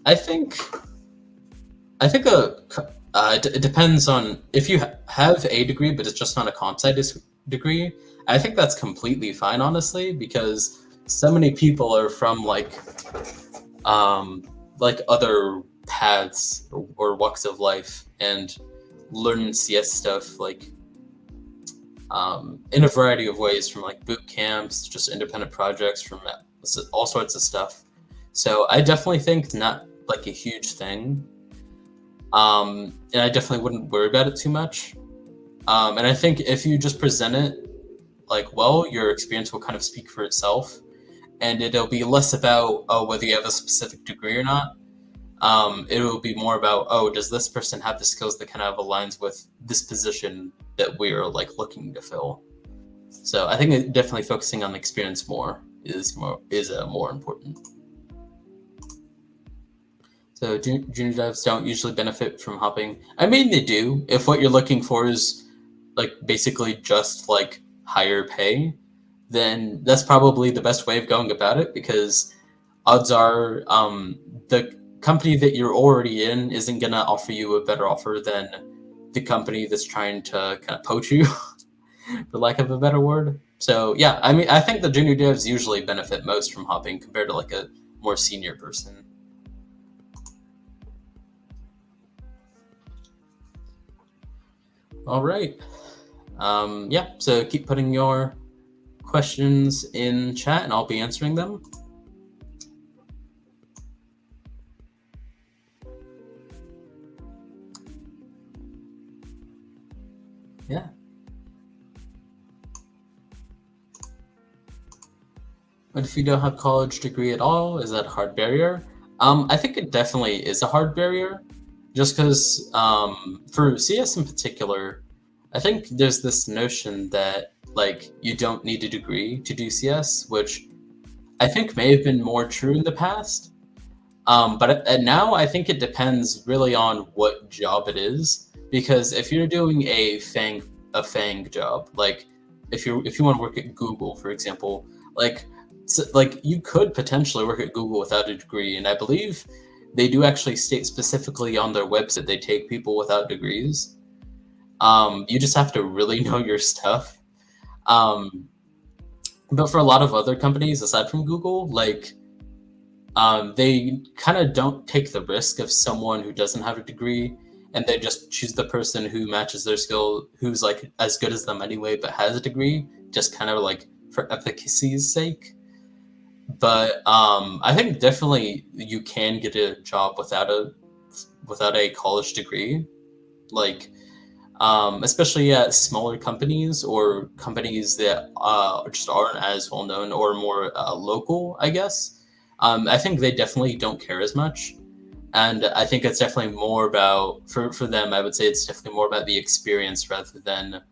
S1: I think I think it depends on if you have a degree, but it's just not a comp sci degree. I think that's completely fine, honestly, because so many people are from like other paths or walks of life and learn CS stuff like in a variety of ways, from like boot camps, just independent projects, from all sorts of stuff. So I definitely think it's not like a huge thing, and I definitely wouldn't worry about it too much. And I think if you just present it like well, your experience will kind of speak for itself, and it'll be less about whether you have a specific degree or not. It will be more about does this person have the skills that kind of aligns with this position that we're like looking to fill. So I think definitely focusing on the experience more important. So junior devs don't usually benefit from hopping. I mean, they do if what you're looking for is like basically just like higher pay. Then that's probably the best way of going about it, because odds are the company that you're already in isn't going to offer you a better offer than the company that's trying to kind of poach you, for lack of a better word. So yeah, I mean, I think the junior devs usually benefit most from hopping compared to like a more senior person. All right. Yeah, so keep putting your questions in chat and I'll be answering them. Yeah. But if you don't have college degree at all, is that a hard barrier? I think it definitely is a hard barrier, just because for CS in particular, I think there's this notion that like you don't need a degree to do CS, which I think may have been more true in the past. But now I think it depends really on what job it is, because if you're doing a FANG job, like if you want to work at Google, for example, like like you could potentially work at Google without a degree, and I believe they do actually state specifically on their website they take people without degrees. You just have to really know your stuff. Um, but for a lot of other companies aside from Google, like they kind of don't take the risk of someone who doesn't have a degree, and they just choose the person who matches their skill, who's like as good as them anyway, but has a degree, just kind of like for efficacy's sake. But I think definitely you can get a job without a college degree, like especially at smaller companies or companies that just aren't as well known or more local, I guess. I think they definitely don't care as much. And I think it's definitely more about, for them, I would say it's definitely more about the experience rather than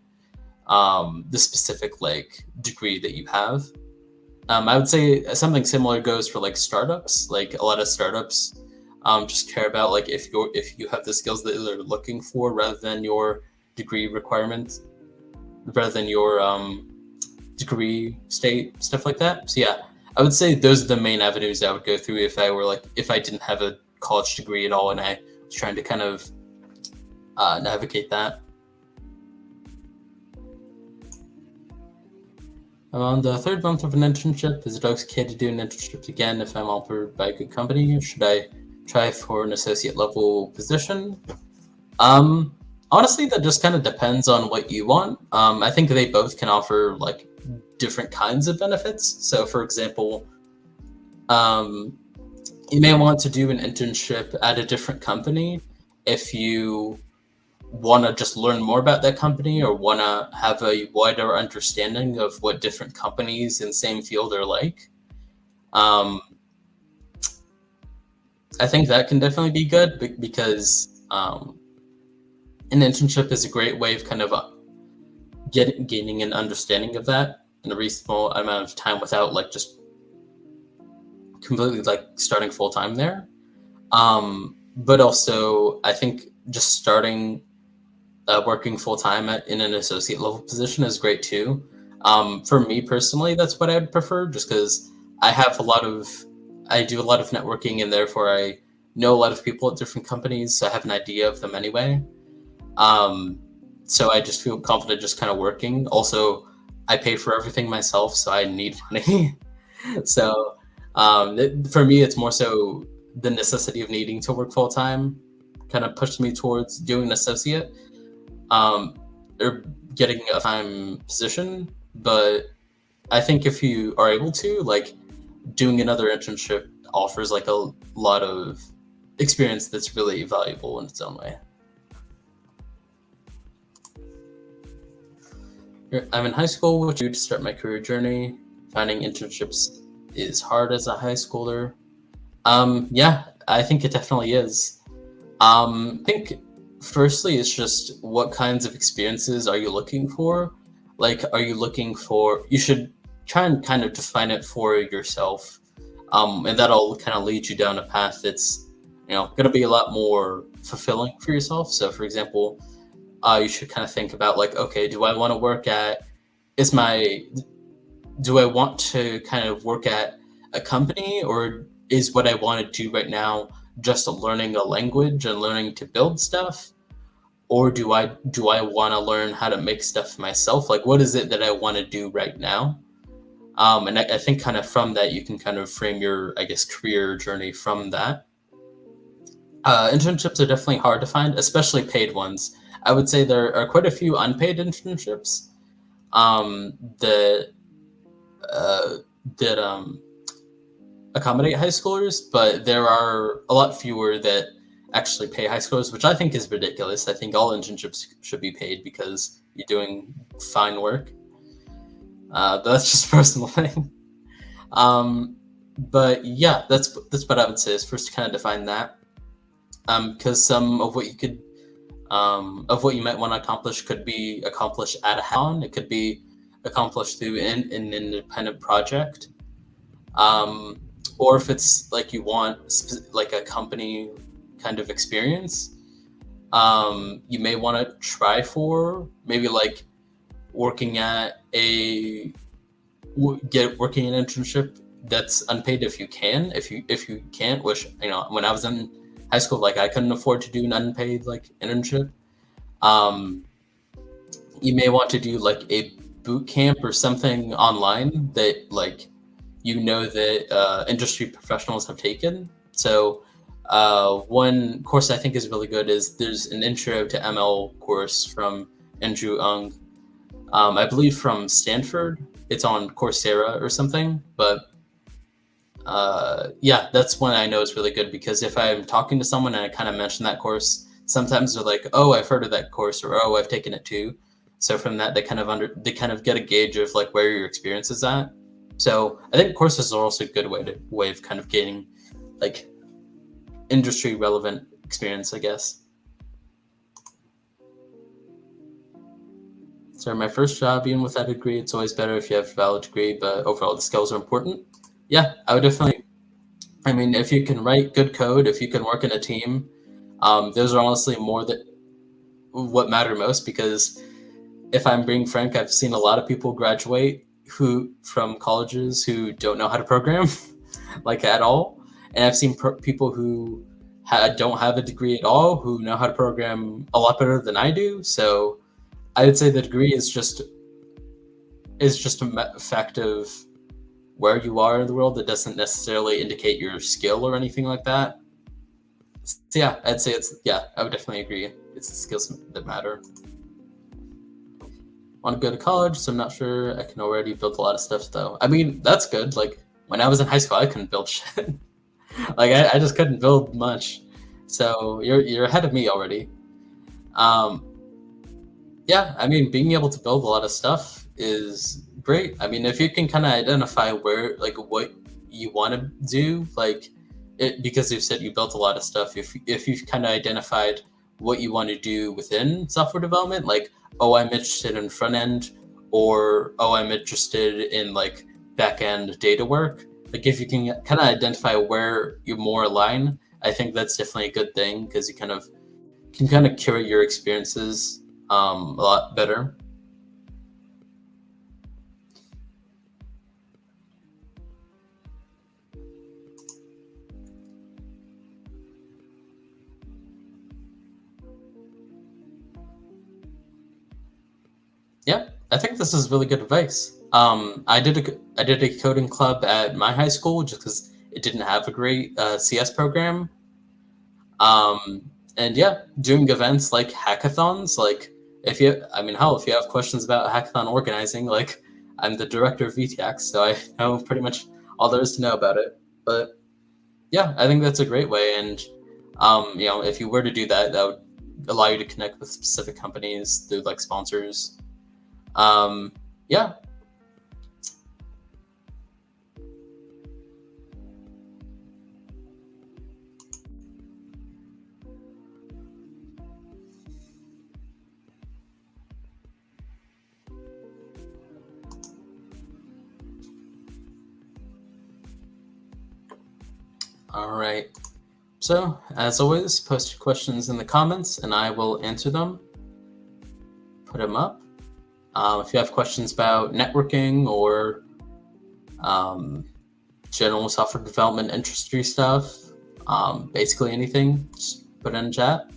S1: the specific like degree that you have. I would say something similar goes for like startups. Like a lot of startups just care about like if you have the skills that they're looking for rather than your degree requirements, rather than your degree state stuff like that. So yeah, I would say those are the main avenues I would go through if I didn't have a college degree at all and I was trying to kind of navigate that. I'm on the third month of an internship. Is it okay to do an internship again if I'm offered by a good company? Or should I try for an associate level position? Um, Honestly, that just kind of depends on what you want. I think they both can offer like different kinds of benefits. So, for example, um, you may want to do an internship at a different company if you want to just learn more about that company or want to have a wider understanding of what different companies in the same field are like. Um, I think that can definitely be good because an internship is a great way of kind of gaining an understanding of that in a reasonable amount of time without like just completely like starting full time there. But also, I think just starting working full time in an associate level position is great too. For me personally, that's what I'd prefer, just because I have a lot of, I do a lot of networking, and therefore I know a lot of people at different companies, so I have an idea of them anyway. Um, so I just feel confident just kind of working. Also, I pay for everything myself, so I need money. So for me, it's more so the necessity of needing to work full time kind of pushed me towards doing an associate um, or getting a time position. But I think if you are able to, like, doing another internship offers like a lot of experience that's really valuable in its own way. I'm in high school, which to start my career journey. Finding internships is hard as a high schooler. Yeah, I think it definitely is. I think firstly, it's just what kinds of experiences are you looking for? Like, are you looking for? You should try and kind of define it for yourself, and that'll kind of lead you down a path that's, going to be a lot more fulfilling for yourself. So, for example, you should kind of think about like, okay, do I want to work at? Is my do I want to kind of work at a company, or is what I want to do right now just learning a language and learning to build stuff? Or do I want to learn how to make stuff myself? Like, what is it that I want to do right now? And I think kind of from that you can kind of frame your, I guess, career journey from that. Internships are definitely hard to find, especially paid ones. I would say there are quite a few unpaid internships that uh, that accommodate high schoolers, but there are a lot fewer that actually pay high schoolers, which I think is ridiculous. I think all internships should be paid because you're doing fine work. That's just a personal thing. Um, but yeah, that's what I would say is first to kind of define that. Because some of what you could of what you might want to accomplish could be accomplished at a hackathon. It could be accomplished through an independent project. Um, or if it's like you want like a company kind of experience, you may want to try for maybe like working at a get working an internship that's unpaid if you can. If you can't, which when I was in high school, like I couldn't afford to do an unpaid like internship. Um, you may want to do like a boot camp or something online that like that industry professionals have taken. So one course I think is really good is there's an intro to ML course from Andrew Ung, I believe from Stanford. It's on Coursera or something, but yeah, that's one I know is really good because if I'm talking to someone and I kind of mention that course, sometimes they're like, "Oh, I've heard of that course," or "Oh, I've taken it too." So from that, they kind of get a gauge of like where your experience is at. So I think courses are also a good way of kind of gaining like industry relevant experience, I guess. So my first job, even without a degree, it's always better if you have a valid degree, but overall the skills are important. Yeah, I would definitely. I mean, if you can write good code, if you can work in a team, those are honestly more that what matter most because if I'm being frank, I've seen a lot of people graduate who from colleges who don't know how to program like at all, and I've seen people who don't have a degree at all who know how to program a lot better than I do. So I would say the degree is just a fact of where you are in the world. That doesn't necessarily indicate your skill or anything like that. So yeah, I'd say I would definitely agree. It's the skills that matter. Want to go to college, so I'm not sure I can already build a lot of stuff though. I mean, that's good. Like when I was in high school, I couldn't build shit. Like I just couldn't build much. So you're ahead of me already. Um, yeah, I mean, being able to build a lot of stuff is great. I mean, if you can kind of identify where like what you want to do, like because you said you built a lot of stuff. If you've kind of identified what you want to do within software development, like oh, I'm interested in front end, or oh, I'm interested in like back end data work. Like if you can kind of identify where you're more aligned, I think that's definitely a good thing because you can kind of curate your experiences a lot better. Yeah, I think this is really good advice. I did a coding club at my high school just because it didn't have a great CS program. And yeah, doing events like hackathons, like I mean, hell, if you have questions about hackathon organizing, like I'm the director of VTX, so I know pretty much all there is to know about it. But yeah, I think that's a great way. And if you were to do that, that would allow you to connect with specific companies through like sponsors. Um, yeah. All right. So, as always, post your questions in the comments and I will answer them, put them up. If you have questions about networking or um, general software development industry stuff, basically anything, just put it in chat.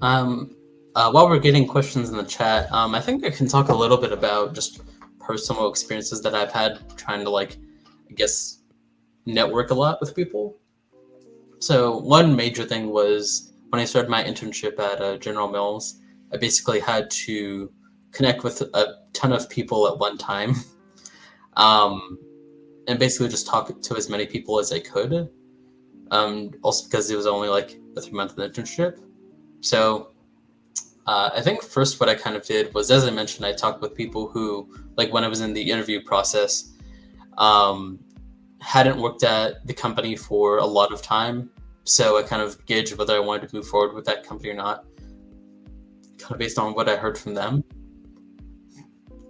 S1: Um, While we're getting questions in the chat, I think I can talk a little bit about just personal experiences that I've had trying to like, I guess, network a lot with people. So one major thing was when I started my internship at General Mills, I basically had to connect with a ton of people at one time, um, and basically just talk to as many people as I could. Also because it was only like a 3 month internship. So I think first what I kind of did was, as I mentioned, I talked with people who, like when I was in the interview process, um, hadn't worked at the company for a lot of time. So I kind of gauged whether I wanted to move forward with that company or not, kind of based on what I heard from them.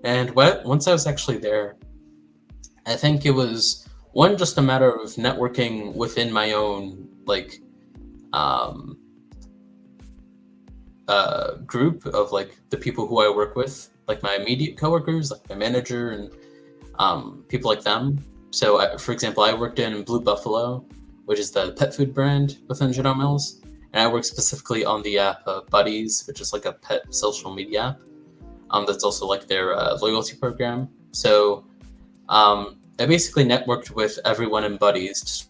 S1: And once I was actually there, I think it was one just a matter of networking within my own like um, group of like the people who I work with, like my immediate coworkers, like my manager and people like them. So, for example, I worked in Blue Buffalo, which is the pet food brand within General Mills, and I work specifically on the app Buddies, which is like a pet social media app. That's also like their loyalty program. So, I basically networked with everyone in Buddies,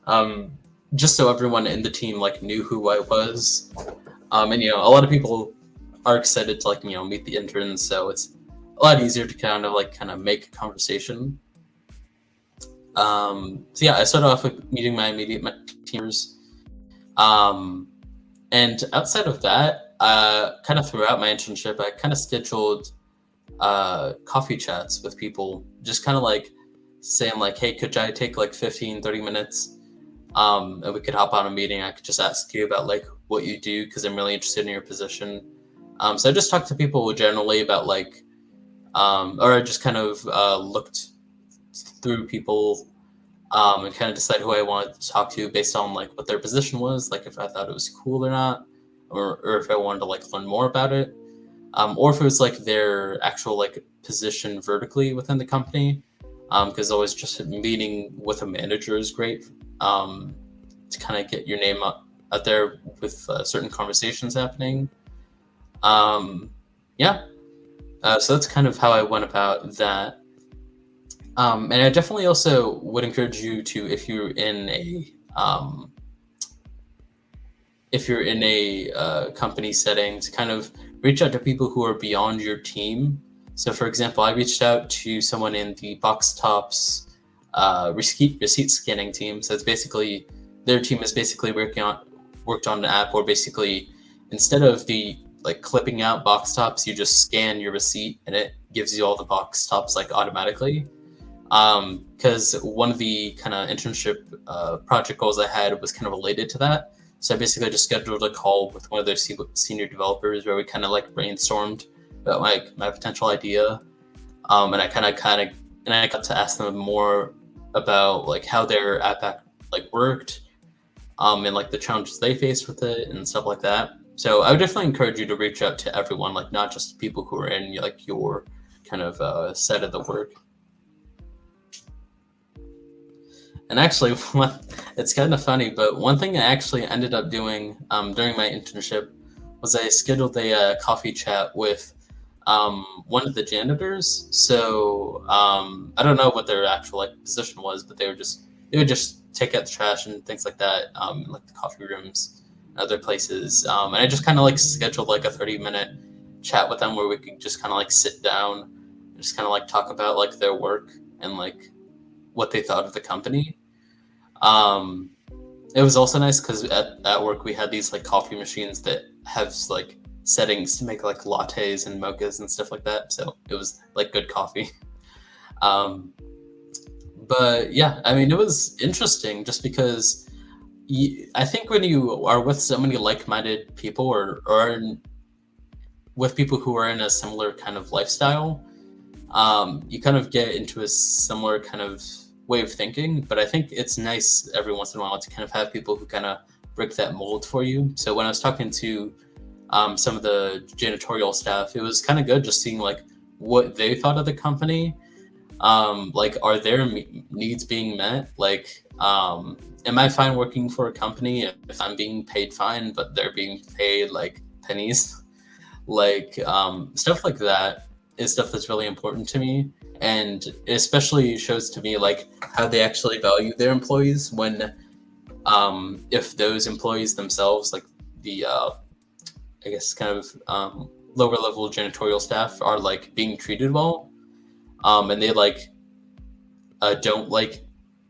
S1: um, just so everyone in the team like knew who I was. And a lot of people are excited to like meet the interns, so it's a lot easier to kind of make a conversation. So yeah, I started off with meeting my immediate teamers, um, and outside of that, kind of throughout my internship, I kind of scheduled coffee chats with people, just kind of like saying like, hey, could I take like 15-30 minutes, and we could hop on a meeting. I could just ask you about like what you do because I'm really interested in your position. So I just talked to people generally about like, or I just kind of looked through people, and kind of decide who I wanted to talk to based on like what their position was, like if I thought it was cool or not, or if I wanted to like learn more about it, or if it was like their actual like position vertically within the company, because always just meeting with a manager is great, to kind of get your name out there with certain conversations happening. Um, yeah, so that's kind of how I went about that. And I definitely also would encourage you to, if you're in a company setting, to kind of reach out to people who are beyond your team. So, for example, I reached out to someone in the Box Tops receipt scanning team. So it's basically their team is basically worked on an app where basically instead of the like clipping out box tops, you just scan your receipt and it gives you all the box tops like automatically. Because one of the kind of internship project goals I had was kind of related to that. So I basically just scheduled a call with one of their senior developers where we kind of like brainstormed about like my potential idea, and I got to ask them more about like how their app like worked, and like the challenges they faced with it and stuff like that. So I would definitely encourage you to reach out to everyone, like not just people who are in like your kind of set of the work. And actually, it's kind of funny, but one thing I actually ended up doing during my internship was I scheduled a coffee chat with one of the janitors. So I don't know what their actual like position was, but they would just take out the trash and things like that, like the coffee rooms and other places. And I just kind of like scheduled like a 30-minute chat with them where we could just kind of like sit down and just kind of like talk about like their work and like what they thought of the company. Um, it was also nice because at work we had these like coffee machines that have like settings to make like lattes and mochas and stuff like that. So it was like good coffee. Um, but yeah, I mean, it was interesting just because I think when you are with so many like-minded people or with people who are in a similar kind of lifestyle, you kind of get into a similar kind of way of thinking. But I think it's nice every once in a while to kind of have people who kind of break that mold for you. So when I was talking to some of the janitorial staff, it was kind of good just seeing like what they thought of the company. Like, are their needs being met? Like, am I fine working for a company if I'm being paid fine, but they're being paid like pennies? Like stuff like that is stuff that's really important to me, and it especially shows to me like how they actually value their employees when if those employees themselves, like the I guess kind of lower level janitorial staff, are like being treated well, and they like don't like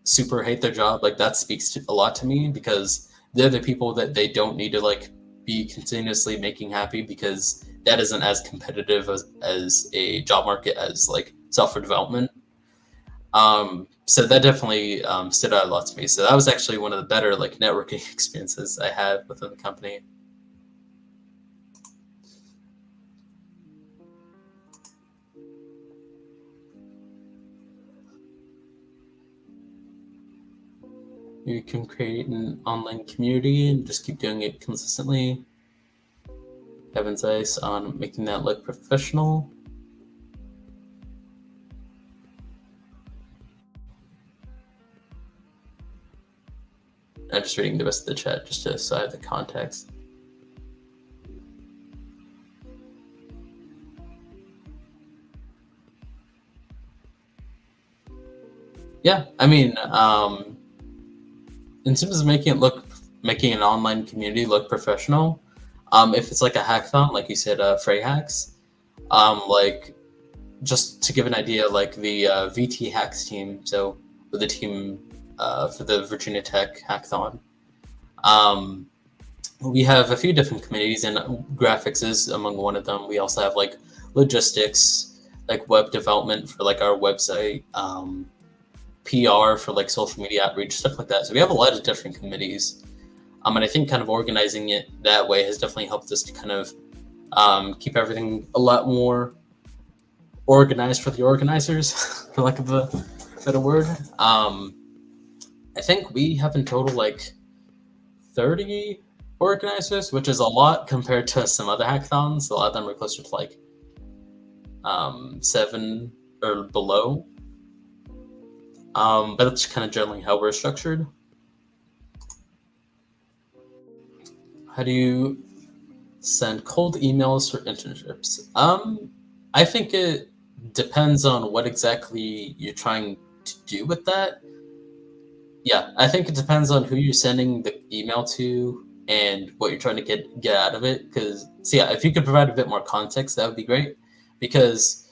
S1: super hate their job, like that speaks to, a lot to me, because they're the people that they don't need to like be continuously making happy, because that isn't as competitive as a job market as like software development. So that definitely stood out a lot to me. So that was actually one of the better like networking experiences I had within the company. You can create an online community and just keep doing it consistently. Kevin's advice on making that look professional. I'm just reading the rest of the chat just to so I have the context. Yeah, I mean, in terms of making an online community look professional, if it's like a hackathon, like you said, Frey Hacks, like just to give an idea, like the VT Hacks team, so the team for the Virginia Tech hackathon, um, we have a few different committees, and graphics is among one of them. We also have like logistics, like web development for like our website, PR for like social media outreach, stuff like that. So we have a lot of different committees. And I think kind of organizing it that way has definitely helped us to kind of keep everything a lot more organized for the organizers, for lack of a better word. I think we have in total like 30 organizers, which is a lot compared to some other hackathons. A lot of them are closer to like 7 or below. But that's kind of generally how we're structured. How do you send cold emails for internships? I think it depends on what exactly you're trying to do with that. Yeah, I think it depends on who you're sending the email to and what you're trying to get out of it. Because, so yeah, if you could provide a bit more context, that would be great. Because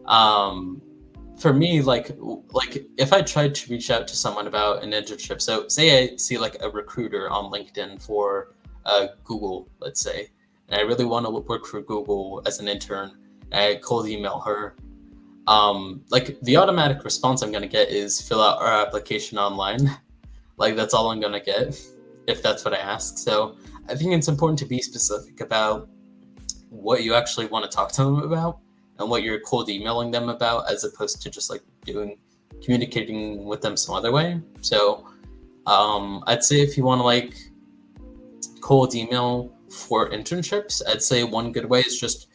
S1: for me, like if I tried to reach out to someone about an internship, so say I see like a recruiter on LinkedIn for Google, let's say, and I really want to work for Google as an intern, I cold email her. Like the automatic response I'm gonna get is fill out our application online. Like that's all I'm gonna get if that's what I ask. So I think it's important to be specific about what you actually want to talk to them about and what you're cold emailing them about, as opposed to just like communicating with them some other way. So I'd say if you want to like cold email for internships, I'd say one good way is just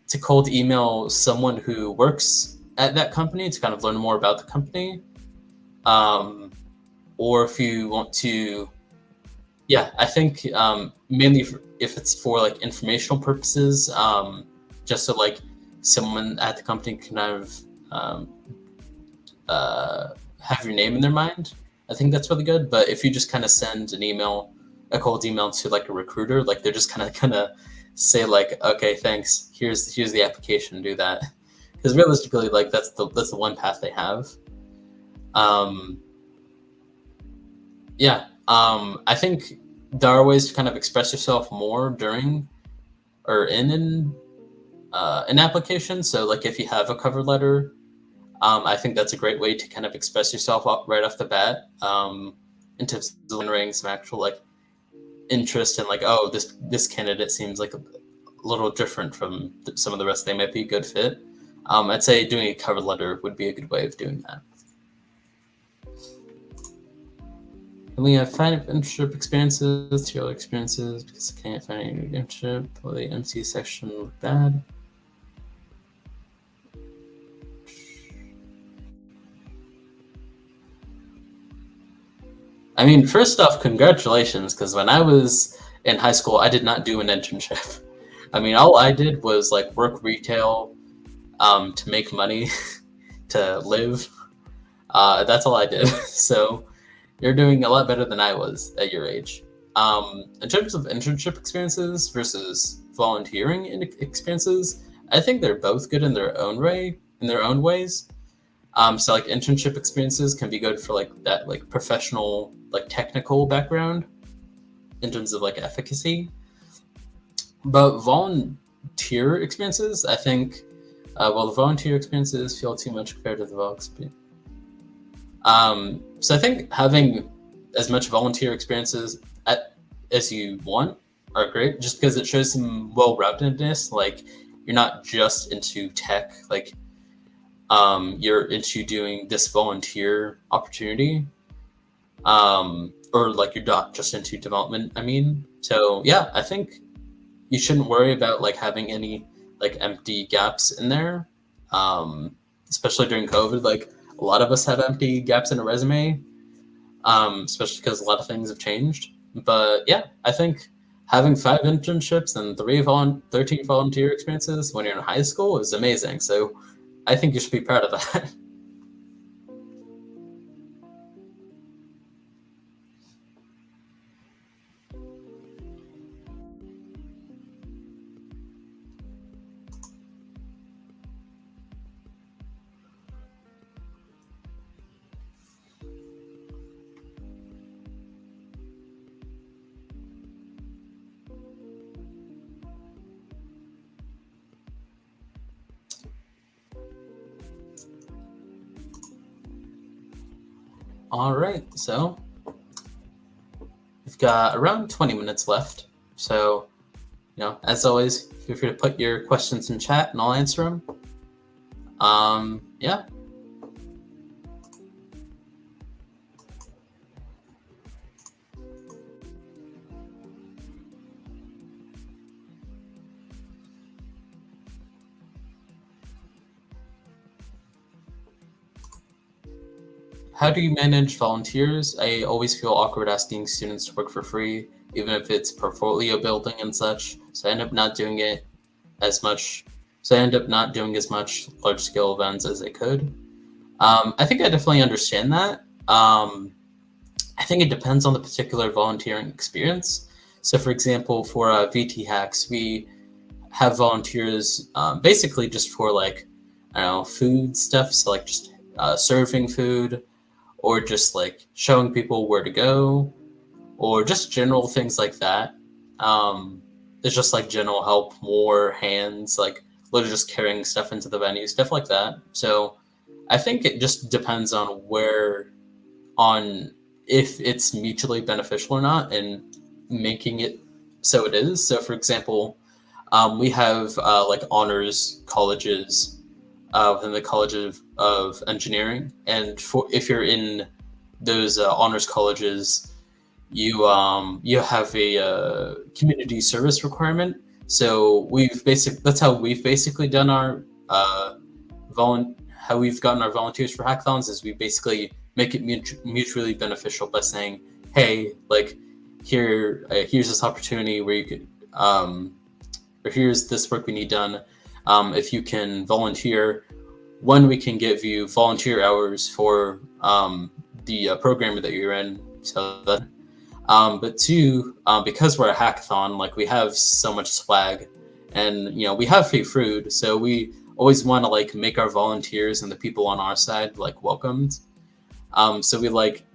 S1: to cold email someone who works at that company to kind of learn more about the company. Or if you want to, yeah, I think mainly if it's for like informational purposes, just so like someone at the company can kind of have your name in their mind. I think that's really good. But if you just kind of send an email, a cold email to like a recruiter, like they're just kind of gonna say like, okay, thanks. Here's the application. Do that, because realistically, like that's the one path they have. Yeah. I think there are ways to kind of express yourself more during or in an application. So like if you have a cover letter, I think that's a great way to kind of express yourself right off the bat, in terms of generating some actual like interest in like, oh, this candidate seems like a little different from some of the rest. They might be a good fit. I'd say doing a cover letter would be a good way of doing that. And we have find internship experiences, material experiences, because I can't find any internship. Will the MC section look bad? I mean, first off, congratulations, because when I was in high school, I did not do an internship. I mean, all I did was like work retail to make money to live. That's all I did. So you're doing a lot better than I was at your age. In terms of internship experiences versus volunteering experiences, I think they're both good in their own way, in their own ways. So like internship experiences can be good for like that like professional like technical background in terms of like efficacy, but volunteer experiences, I think, well, the volunteer experiences feel too much compared to the vol experience. So I think having as much volunteer experiences as you want are great, just because it shows some well-roundedness. Like you're not just into tech, like you're into doing this volunteer opportunity, or like you're not just into development. I mean, so yeah, I think you shouldn't worry about like having any like empty gaps in there, especially during COVID. Like a lot of us have empty gaps in a resume, especially because a lot of things have changed. But yeah, I think having 5 internships and 13 volunteer experiences when you're in high school is amazing. So I think you should be proud of that. All right, so we've got around 20 minutes left. So, as always, feel free to put your questions in chat and I'll answer them. Yeah. How do you manage volunteers? I always feel awkward asking students to work for free, even if it's portfolio building and such. So I end up not doing it as much. So I end up not doing as much large scale events as I could. I think I definitely understand that. I think it depends on the particular volunteering experience. So, for example, for VT Hacks, we have volunteers basically just for like, I don't know, food stuff. So, like just serving food or just like showing people where to go or just general things like that. It's just like general help, more hands, like literally just carrying stuff into the venue, stuff like that. So I think it just depends on on if it's mutually beneficial or not and making it so it is. So, for example, we have like honors colleges within the College of Engineering, and for if you're in those honors colleges, you have a community service requirement. So that's how we've basically done our how we've gotten our volunteers for hackathons is we basically make it mutually beneficial by saying, hey, like here's this opportunity where you could or here's this work we need done. If you can volunteer, one, we can give you volunteer hours for the program that you're in. So that, but two, because we're a hackathon, like we have so much swag, and we have free food, so we always want to like make our volunteers and the people on our side like welcomed. So we like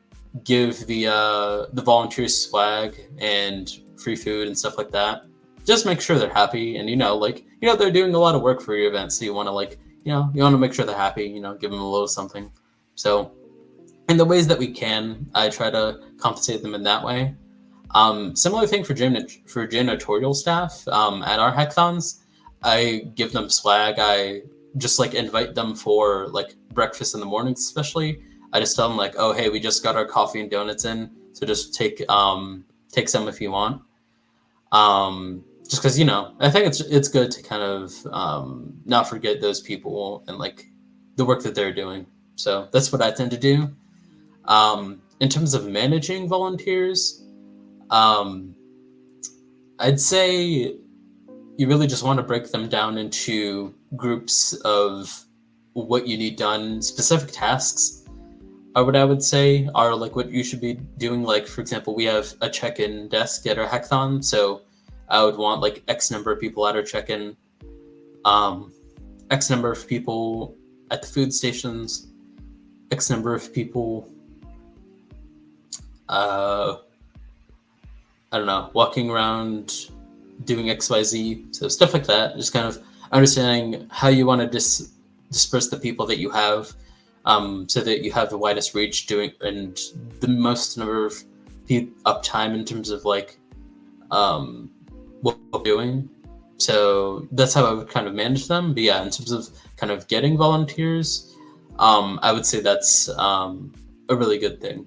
S1: give the volunteers swag and free food and stuff like that. Just make sure they're happy, and they're doing a lot of work for your event, so you want to you want to make sure they're happy. Give them a little something. So in the ways that we can, I try to compensate them in that way. Similar thing for janitorial staff at our hackathons. I give them swag. I just like invite them for like breakfast in the mornings, especially. I just tell them like, oh, hey, we just got our coffee and donuts in, so just take some if you want. Just because I think it's good to kind of not forget those people and like the work that they're doing. So that's what I tend to do. In terms of managing volunteers, I'd say you really just want to break them down into groups of what you need done, specific tasks are what I would say are like what you should be doing. Like, for example, we have a check-in desk at our hackathon, so I would want like X number of people at our check-in, um, X number of people at the food stations, X number of people, uh, I don't know, walking around doing XYZ. So stuff like that, just kind of understanding how you want to disperse the people that you have, so that you have the widest reach doing and the most number of uptime in terms of like what we're doing. So that's how I would kind of manage them. But yeah, in terms of kind of getting volunteers, I would say that's a really good thing.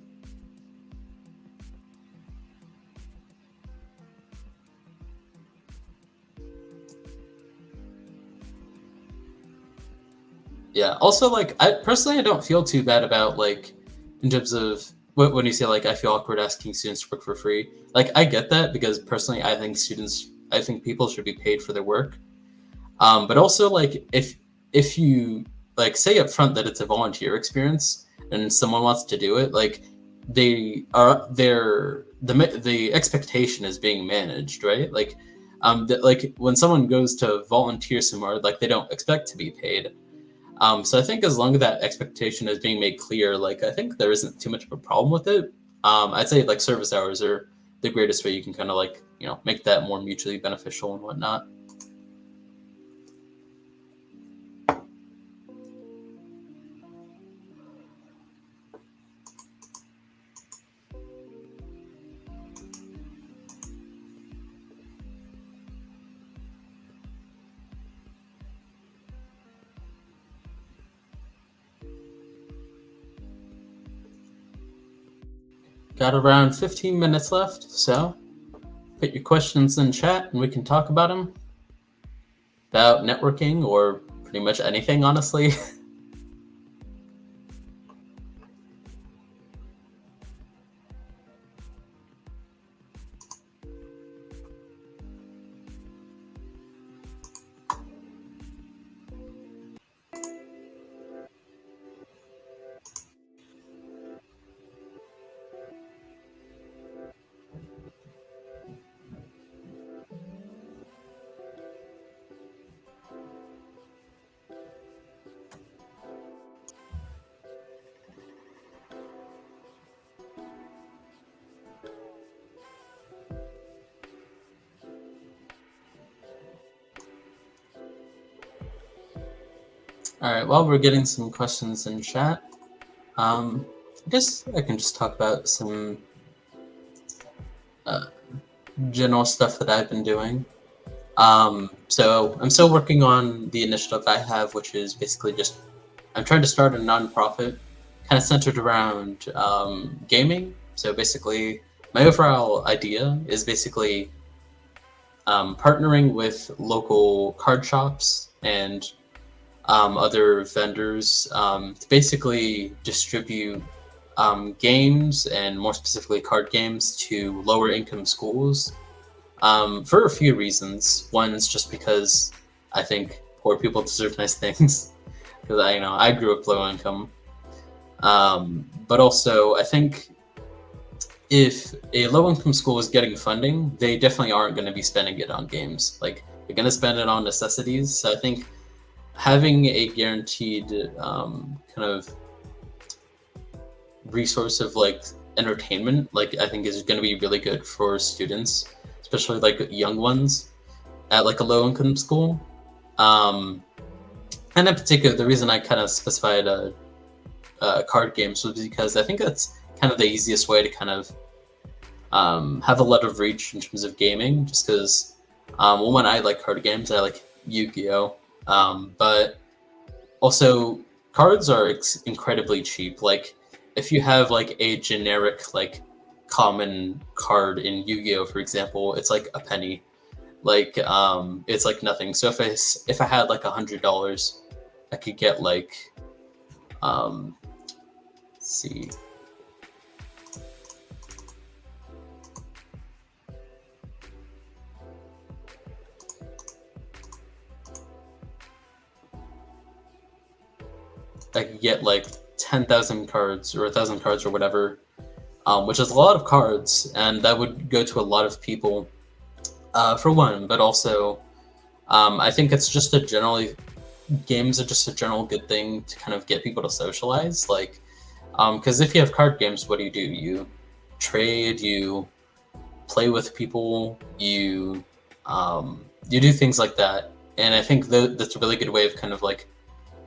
S1: Yeah. Also, like, I personally, I don't feel too bad about like, in terms of when you say like, I feel awkward asking students to work for free. Like, I get that because personally, I think people should be paid for their work. But also, like, if you like say up front that it's a volunteer experience and someone wants to do it, like, the expectation is being managed, right? Like, that like when someone goes to volunteer somewhere, like they don't expect to be paid. So I think as long as that expectation is being made clear, like I think there isn't too much of a problem with it. I'd say like service hours are the greatest way you can kind of like, make that more mutually beneficial and whatnot. Got around 15 minutes left, so put your questions in chat and we can talk about them, about networking or pretty much anything, honestly. All right, well, we're getting some questions in chat. I guess I can just talk about some uh, general stuff that I've been doing. So I'm still working on the initiative I have, which is basically just I'm trying to start a nonprofit, kind of centered around gaming. So basically, my overall idea is basically partnering with local card shops and other vendors to basically distribute games and more specifically card games to lower income schools for a few reasons. One's just because I think poor people deserve nice things because I grew up low income, but also I think if a low income school is getting funding, they definitely aren't going to be spending it on games. Like they're going to spend it on necessities. So I think having a guaranteed kind of resource of like entertainment, like I think is going to be really good for students, especially like young ones at like a low income school. Um, and in particular, the reason I kind of specified card games was because I think that's kind of the easiest way to kind of have a lot of reach in terms of gaming, just because when I like card games, I like Yu-Gi-Oh! But also cards are incredibly cheap. Like if you have like a generic like common card in Yu-Gi-Oh! For example, it's like a penny. Like it's like nothing. So if I had like $100, I could get like let's see. get like 10,000 cards or 1,000 cards or whatever, which is a lot of cards, and that would go to a lot of people, for one. But also, I think it's just a generally games are just a general good thing to kind of get people to socialize. Like, because if you have card games, what do? You trade, you play with people, you do things like that, and I think that's a really good way of kind of like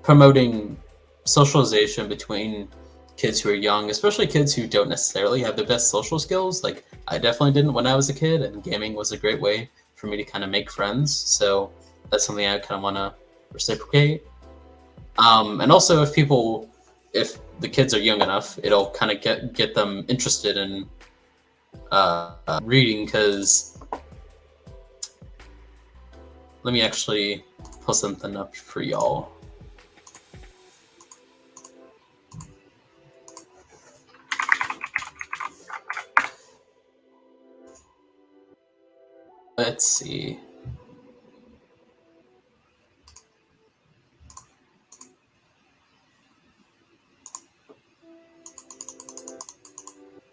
S1: promoting socialization between kids who are young, especially kids who don't necessarily have the best social skills. Like I definitely didn't when I was a kid, and gaming was a great way for me to kind of make friends. So that's something I kind of want to reciprocate. And also, if the kids are young enough, it'll kind of get them interested in reading. Because let me actually pull something up for y'all. Let's see.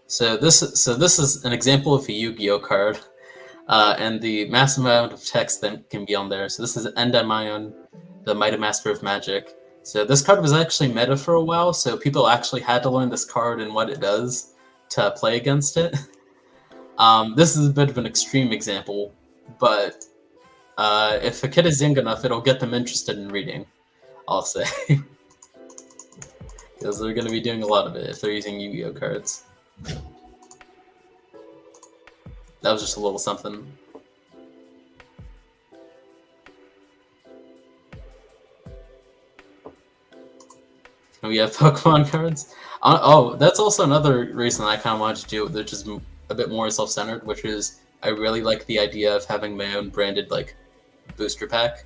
S1: So this is an example of a Yu-Gi-Oh card, and the massive amount of text that can be on there. So this is Endemion, the Mighty Master of Magic. So this card was actually meta for a while, so people actually had to learn this card and what it does to play against it. This is a bit of an extreme example, but if a kid is young enough, it'll get them interested in reading, I'll say. Because they're going to be doing a lot of it if they're using Yu-Gi-Oh cards. That was just a little something. We have Pokemon cards. Oh, that's also another reason I kind of wanted to do it, which is a bit more self-centered, which is I really like the idea of having my own branded like booster pack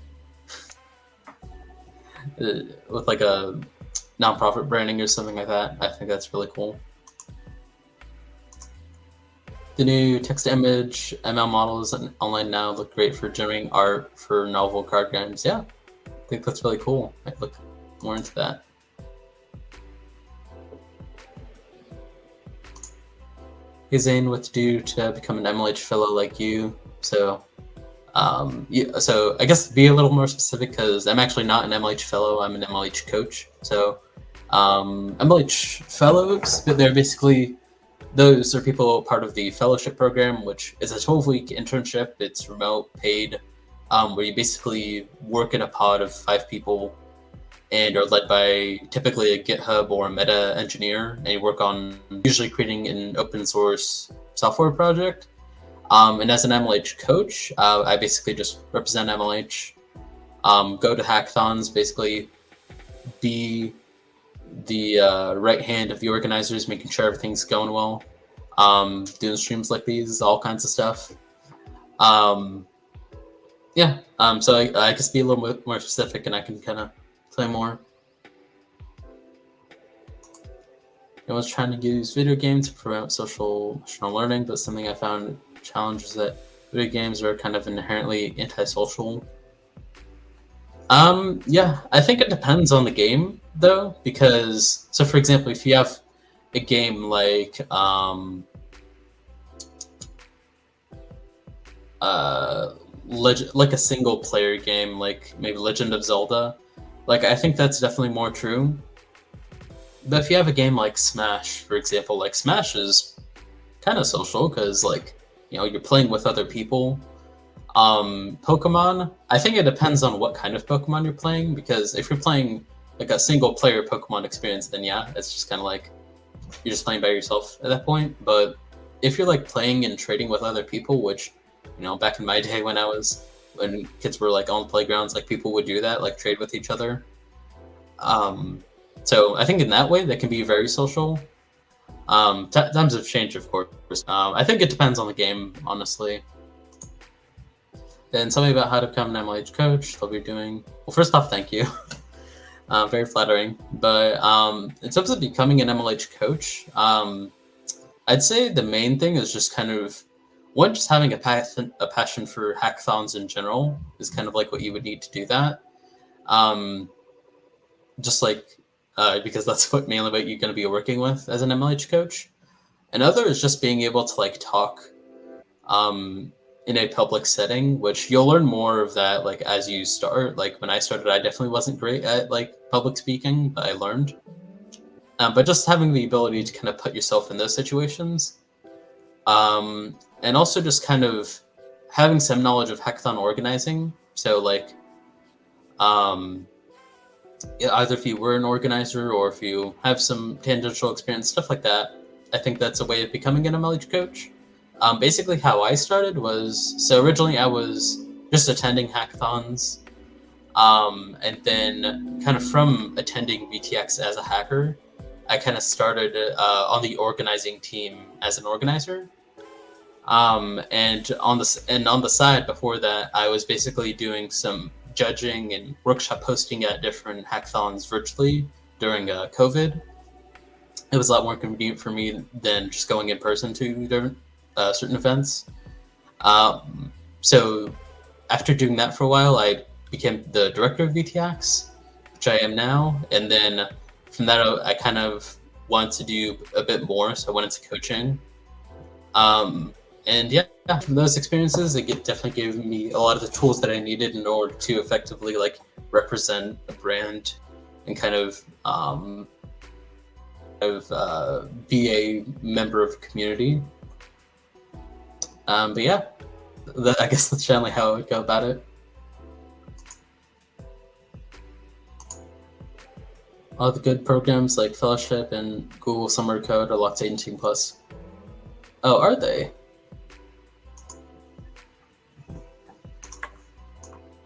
S1: with like a non-profit branding or something like that. I think that's really cool. The new text-to-image ML models online now look great for generating art for novel card games. Yeah, I think that's really cool. I'd look more into that. Hey Zane, what to do to become an MLH fellow like you? So, so I guess be a little more specific, because I'm actually not an MLH fellow. I'm an MLH coach. So, MLH fellows, they're basically, those are people part of the fellowship program, which is a 12-week internship. It's remote, paid, where you basically work in a pod of 5 people and are led by typically a GitHub or a meta engineer, and you work on usually creating an open source software project. And as an MLH coach, I basically just represent MLH, go to hackathons, basically be the right hand of the organizers, making sure everything's going well, doing streams like these, all kinds of stuff. Yeah, so I guess be a little bit more specific, and I can kind of play more. I was trying to use video games to promote social emotional learning, but something I found challenge is that video games are kind of inherently antisocial. Yeah, I think it depends on the game though, because so for example, if you have a game like like a single player game, like maybe Legend of Zelda, like I think that's definitely more true. But if you have a game like Smash, for example, like Smash is kind of social because like, you know, you're playing with other people. Pokemon, I think it depends on what kind of Pokemon you're playing, because if you're playing like a single player Pokemon experience, then yeah, it's just kind of like you're just playing by yourself at that point. But if you're like playing and trading with other people, which, you know, back in my day when kids were like on playgrounds, like people would do that, like trade with each other. So I think in that way that can be very social. Times have changed, of course. I think it depends on the game, honestly. Then tell me about how to become an MLH coach. Hope you're doing well. First off, thank you. Very flattering. But in terms of becoming an MLH coach, I'd say the main thing is just kind of one, just having a passion for hackathons in general is kind of like what you would need to do that. Just like because that's mainly what you're going to be working with as an MLH coach. Another is just being able to like talk um, in a public setting, which you'll learn more of that like as you start. Like when I started, I definitely wasn't great at like public speaking, but I learned. But just having the ability to kind of put yourself in those situations, and also just kind of having some knowledge of hackathon organizing. So like, um, yeah, either if you were an organizer or if you have some tangential experience, stuff like that. I think that's a way of becoming an MLH coach. Basically, how I started was so originally I was just attending hackathons, and then kind of from attending VTX as a hacker, I kind of started on the organizing team as an organizer. And on the side before that, I was basically doing some judging and workshop hosting at different hackathons virtually during COVID. It was a lot more convenient for me than just going in person to different certain events. So after doing that for a while, I became the director of VTX, which I am now. And then from that, I kind of wanted to do a bit more, so I went into coaching. Um, and yeah, from those experiences, definitely gave me a lot of the tools that I needed in order to effectively like represent a brand and be a member of a community. But yeah, I guess that's generally how I would go about it. All the good programs like Fellowship and Google Summer Code are locked to 18 plus. Oh, are they?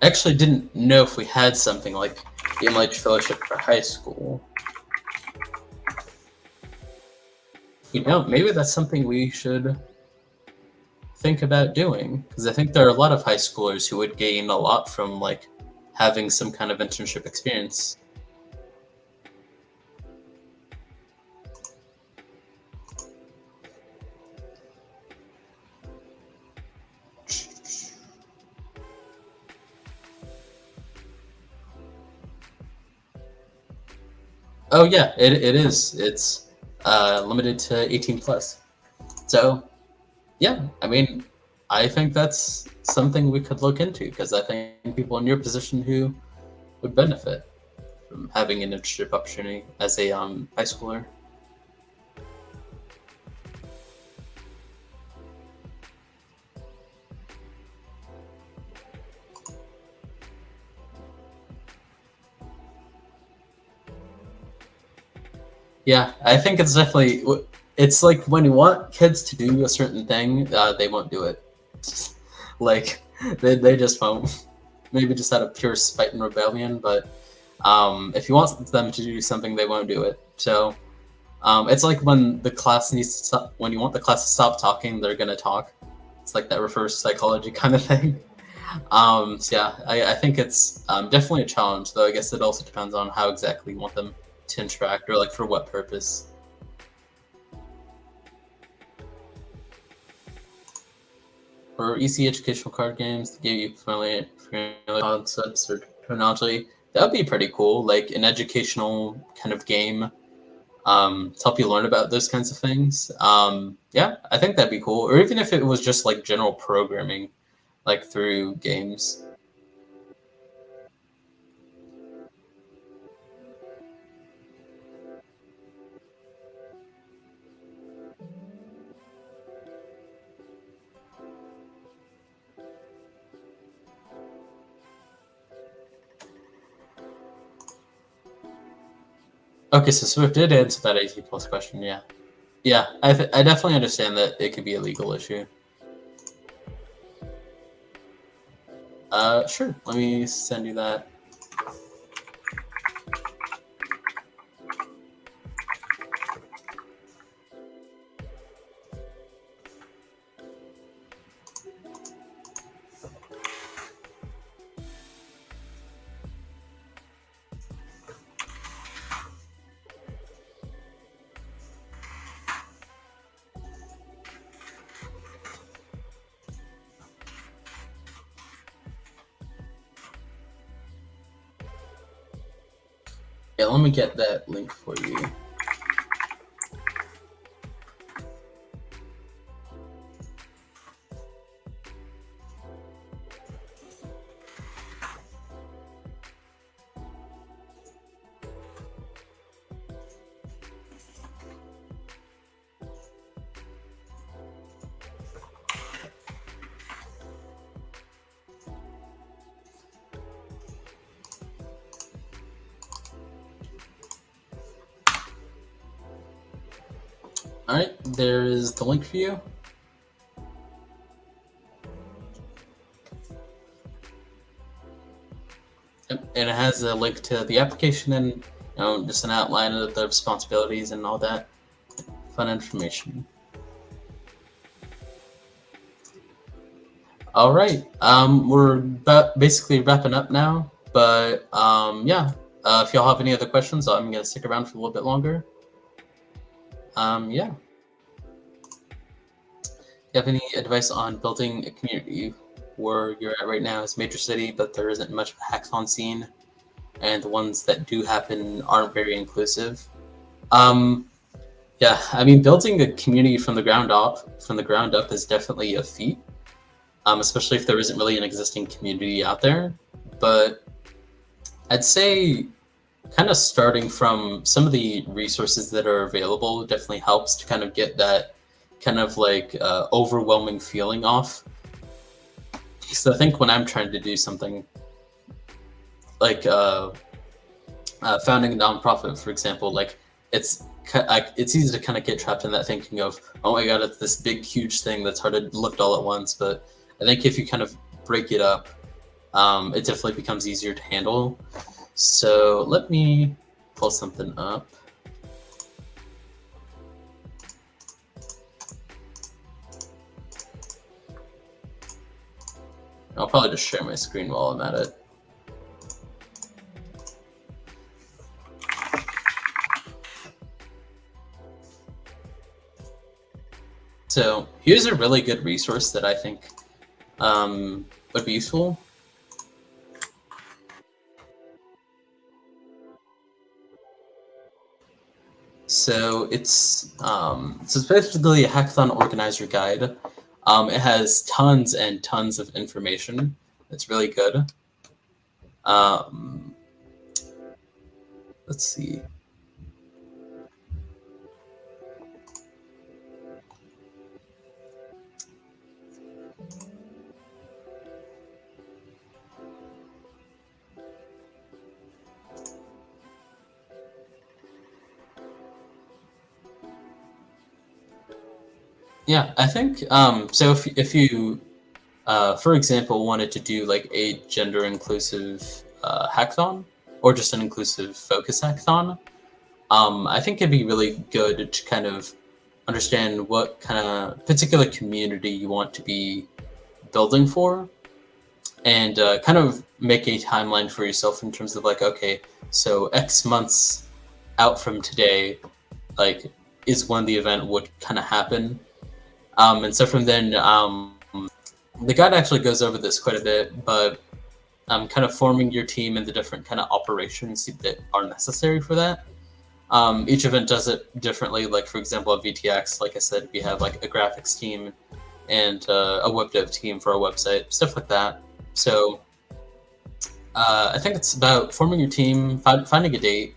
S1: I actually didn't know if we had something like the MLH Fellowship for high school. You know, maybe that's something we should think about doing, because I think there are a lot of high schoolers who would gain a lot from like having some kind of internship experience. Oh yeah, it is. It's limited to 18 plus. So yeah, I mean, I think that's something we could look into, because I think people in your position who would benefit from having an internship opportunity as a high schooler. Yeah, I think it's definitely. It's like when you want kids to do a certain thing, they won't do it. Like they just won't. Maybe just out of pure spite and rebellion, but if you want them to do something, they won't do it. So it's like when the class needs to stop, when you want the class to stop talking, they're gonna talk. It's like that reverse psychology kind of thing. So yeah, I think it's definitely a challenge, though I guess it also depends on how exactly you want them to interact, or like for what purpose. For EC educational card games that give you familiar concepts or terminology, that would be pretty cool. Like an educational kind of game to help you learn about those kinds of things. Yeah, I think that'd be cool. Or even if it was just like general programming, like through games. Okay, so Swift did answer that 18 plus question. Yeah, yeah, I definitely understand that it could be a legal issue. Sure. Let me send you that. Yeah, let me get that link for you. All right, there is the link for you. Yep, and it has a link to the application and just an outline of the responsibilities and all that fun information. All right, we're basically wrapping up now, but yeah, if y'all have any other questions, I'm gonna stick around for a little bit longer. Yeah. You have any advice on building a community where you're at right now? It's a major city, but there isn't much of a hackathon scene, and the ones that do happen aren't very inclusive. Um, yeah, I mean, building a community from the ground up is definitely a feat, especially if there isn't really an existing community out there. But I'd say kind of starting from some of the resources that are available definitely helps to kind of get that kind of like overwhelming feeling off. So I think when I'm trying to do something like founding a nonprofit, for example, like it's easy to kind of get trapped in that thinking of, oh my god, it's this big huge thing that's hard to lift all at once. But I think if you kind of break it up, it definitely becomes easier to handle. So let me pull something up. I'll probably just share my screen while I'm at it. So here's a really good resource that I think would be useful. So it's basically a hackathon organizer guide. It has tons and tons of information. It's really good. Let's see. Yeah, I think so. If you, for example, wanted to do like a gender inclusive hackathon or just an inclusive focus hackathon, I think it'd be really good to kind of understand what kind of particular community you want to be building for, and kind of make a timeline for yourself in terms of like, okay, so X months out from today, like, is when the event would kind of happen. And so from then, the guide actually goes over this quite a bit, but kind of forming your team and the different kind of operations that are necessary for that. Each event does it differently. Like, for example, at VTX, like I said, we have like a graphics team and a web dev team for our website, stuff like that. So I think it's about forming your team, finding a date.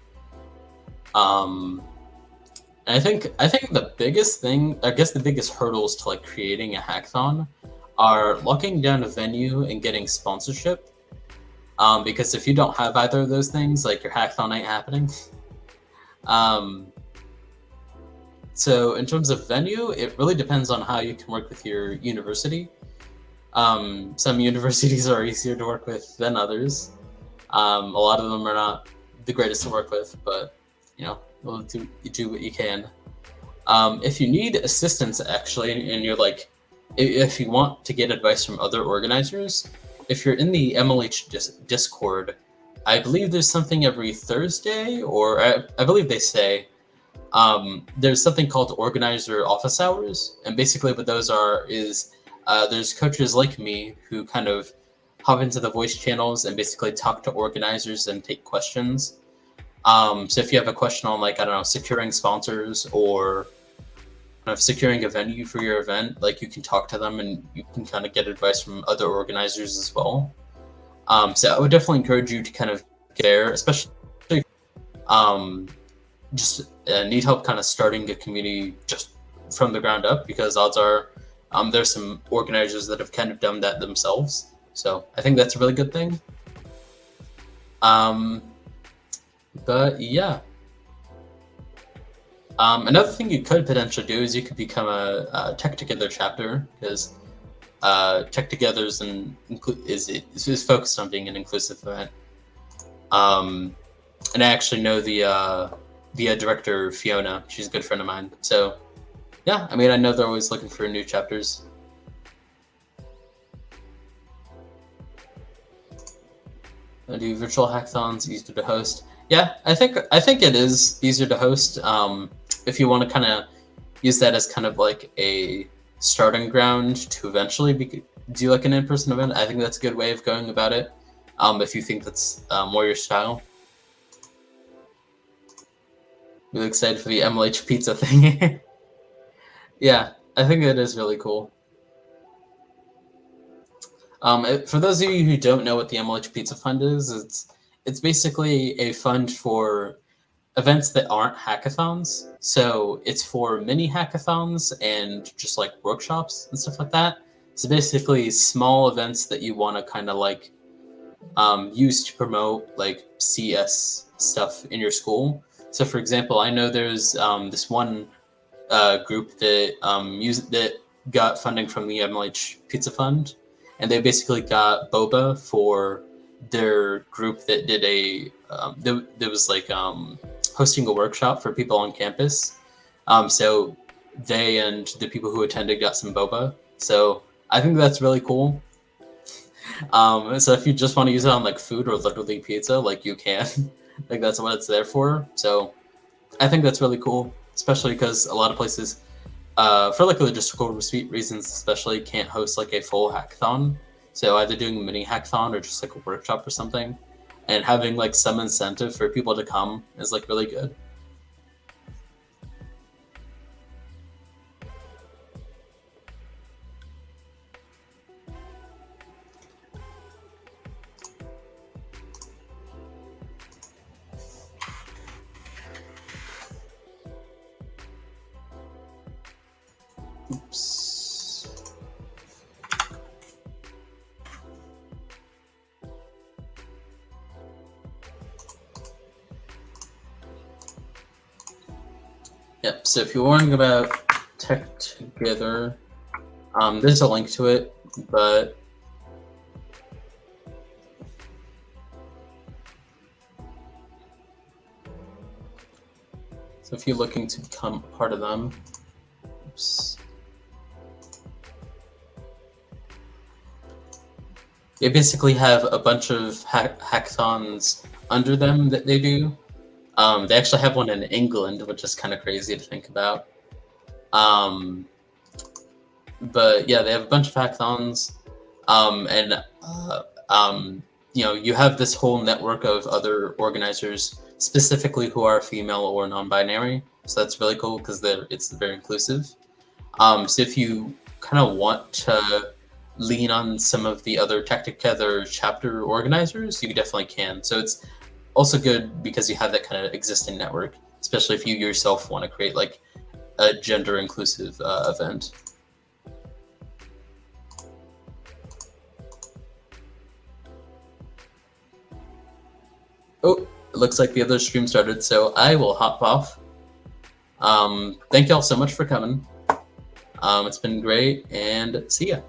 S1: And I think the biggest thing, I guess the biggest hurdles to like creating a hackathon are locking down a venue and getting sponsorship. Because if you don't have either of those things, like your hackathon ain't happening. So in terms of venue, it really depends on how you can work with your university. Some universities are easier to work with than others. A lot of them are not the greatest to work with, but you do what you can. If you need assistance, actually, and you're like, if you want to get advice from other organizers, if you're in the MLH Discord, I believe there's something every Thursday, or I believe they say, there's something called organizer office hours. And basically what those are is there's coaches like me who kind of hop into the voice channels and basically talk to organizers and take questions. So if you have a question on like, I don't know, securing sponsors or kind of securing a venue for your event, like you can talk to them and you can kind of get advice from other organizers as well. So I would definitely encourage you to kind of get there, especially um, just need help kind of starting a community just from the ground up, because odds are there's some organizers that have kind of done that themselves. So I think that's a really good thing. But yeah. Another thing you could potentially do is you could become a Tech Together chapter, because Tech Together is focused on being an inclusive event. And I actually know the director, Fiona. She's a good friend of mine. So yeah, I mean, I know they're always looking for new chapters. I do virtual hackathons, easier to host. Yeah, I think it is easier to host. If you want to kind of use that as kind of like a starting ground to eventually do like an in-person event, I think that's a good way of going about it. If you think that's more your style. Really excited for the MLH pizza thing. Yeah, I think it is really cool. For those of you who don't know what the MLH Pizza Fund is, it's basically a fund for events that aren't hackathons. So it's for mini hackathons and just like workshops and stuff like that. So basically small events that you want to kind of like use to promote like CS stuff in your school. So for example, I know there's this one group that that got funding from the MLH Pizza Fund, and they basically got boba for their group that did there was like hosting a workshop for people on campus. So they and the people who attended got some boba. So I think that's really cool. So if you just want to use it on like food or literally pizza, like you can. Like that's what it's there for. So I think that's really cool, especially because a lot of places, for like logistical reasons especially, can't host like a full hackathon. So either doing a mini hackathon or just like a workshop or something, and having like some incentive for people to come is like really good. Oops. Yep, so if you're wondering about Tech Together, there's a link to it, but so if you're looking to become part of them, oops. They basically have a bunch of hackathons under them that they do. They actually have one in England, which is kind of crazy to think about. But yeah, they have a bunch of hackathons, and you have this whole network of other organizers, specifically who are female or non-binary. So that's really cool because it's very inclusive. So if you kind of want to lean on some of the other Tech Together chapter organizers, you definitely can. So it's also good because you have that kind of existing network, especially if you yourself want to create like a gender inclusive event. Oh, it looks like the other stream started, so I will hop off. Thank y'all so much for coming. It's been great, and see ya.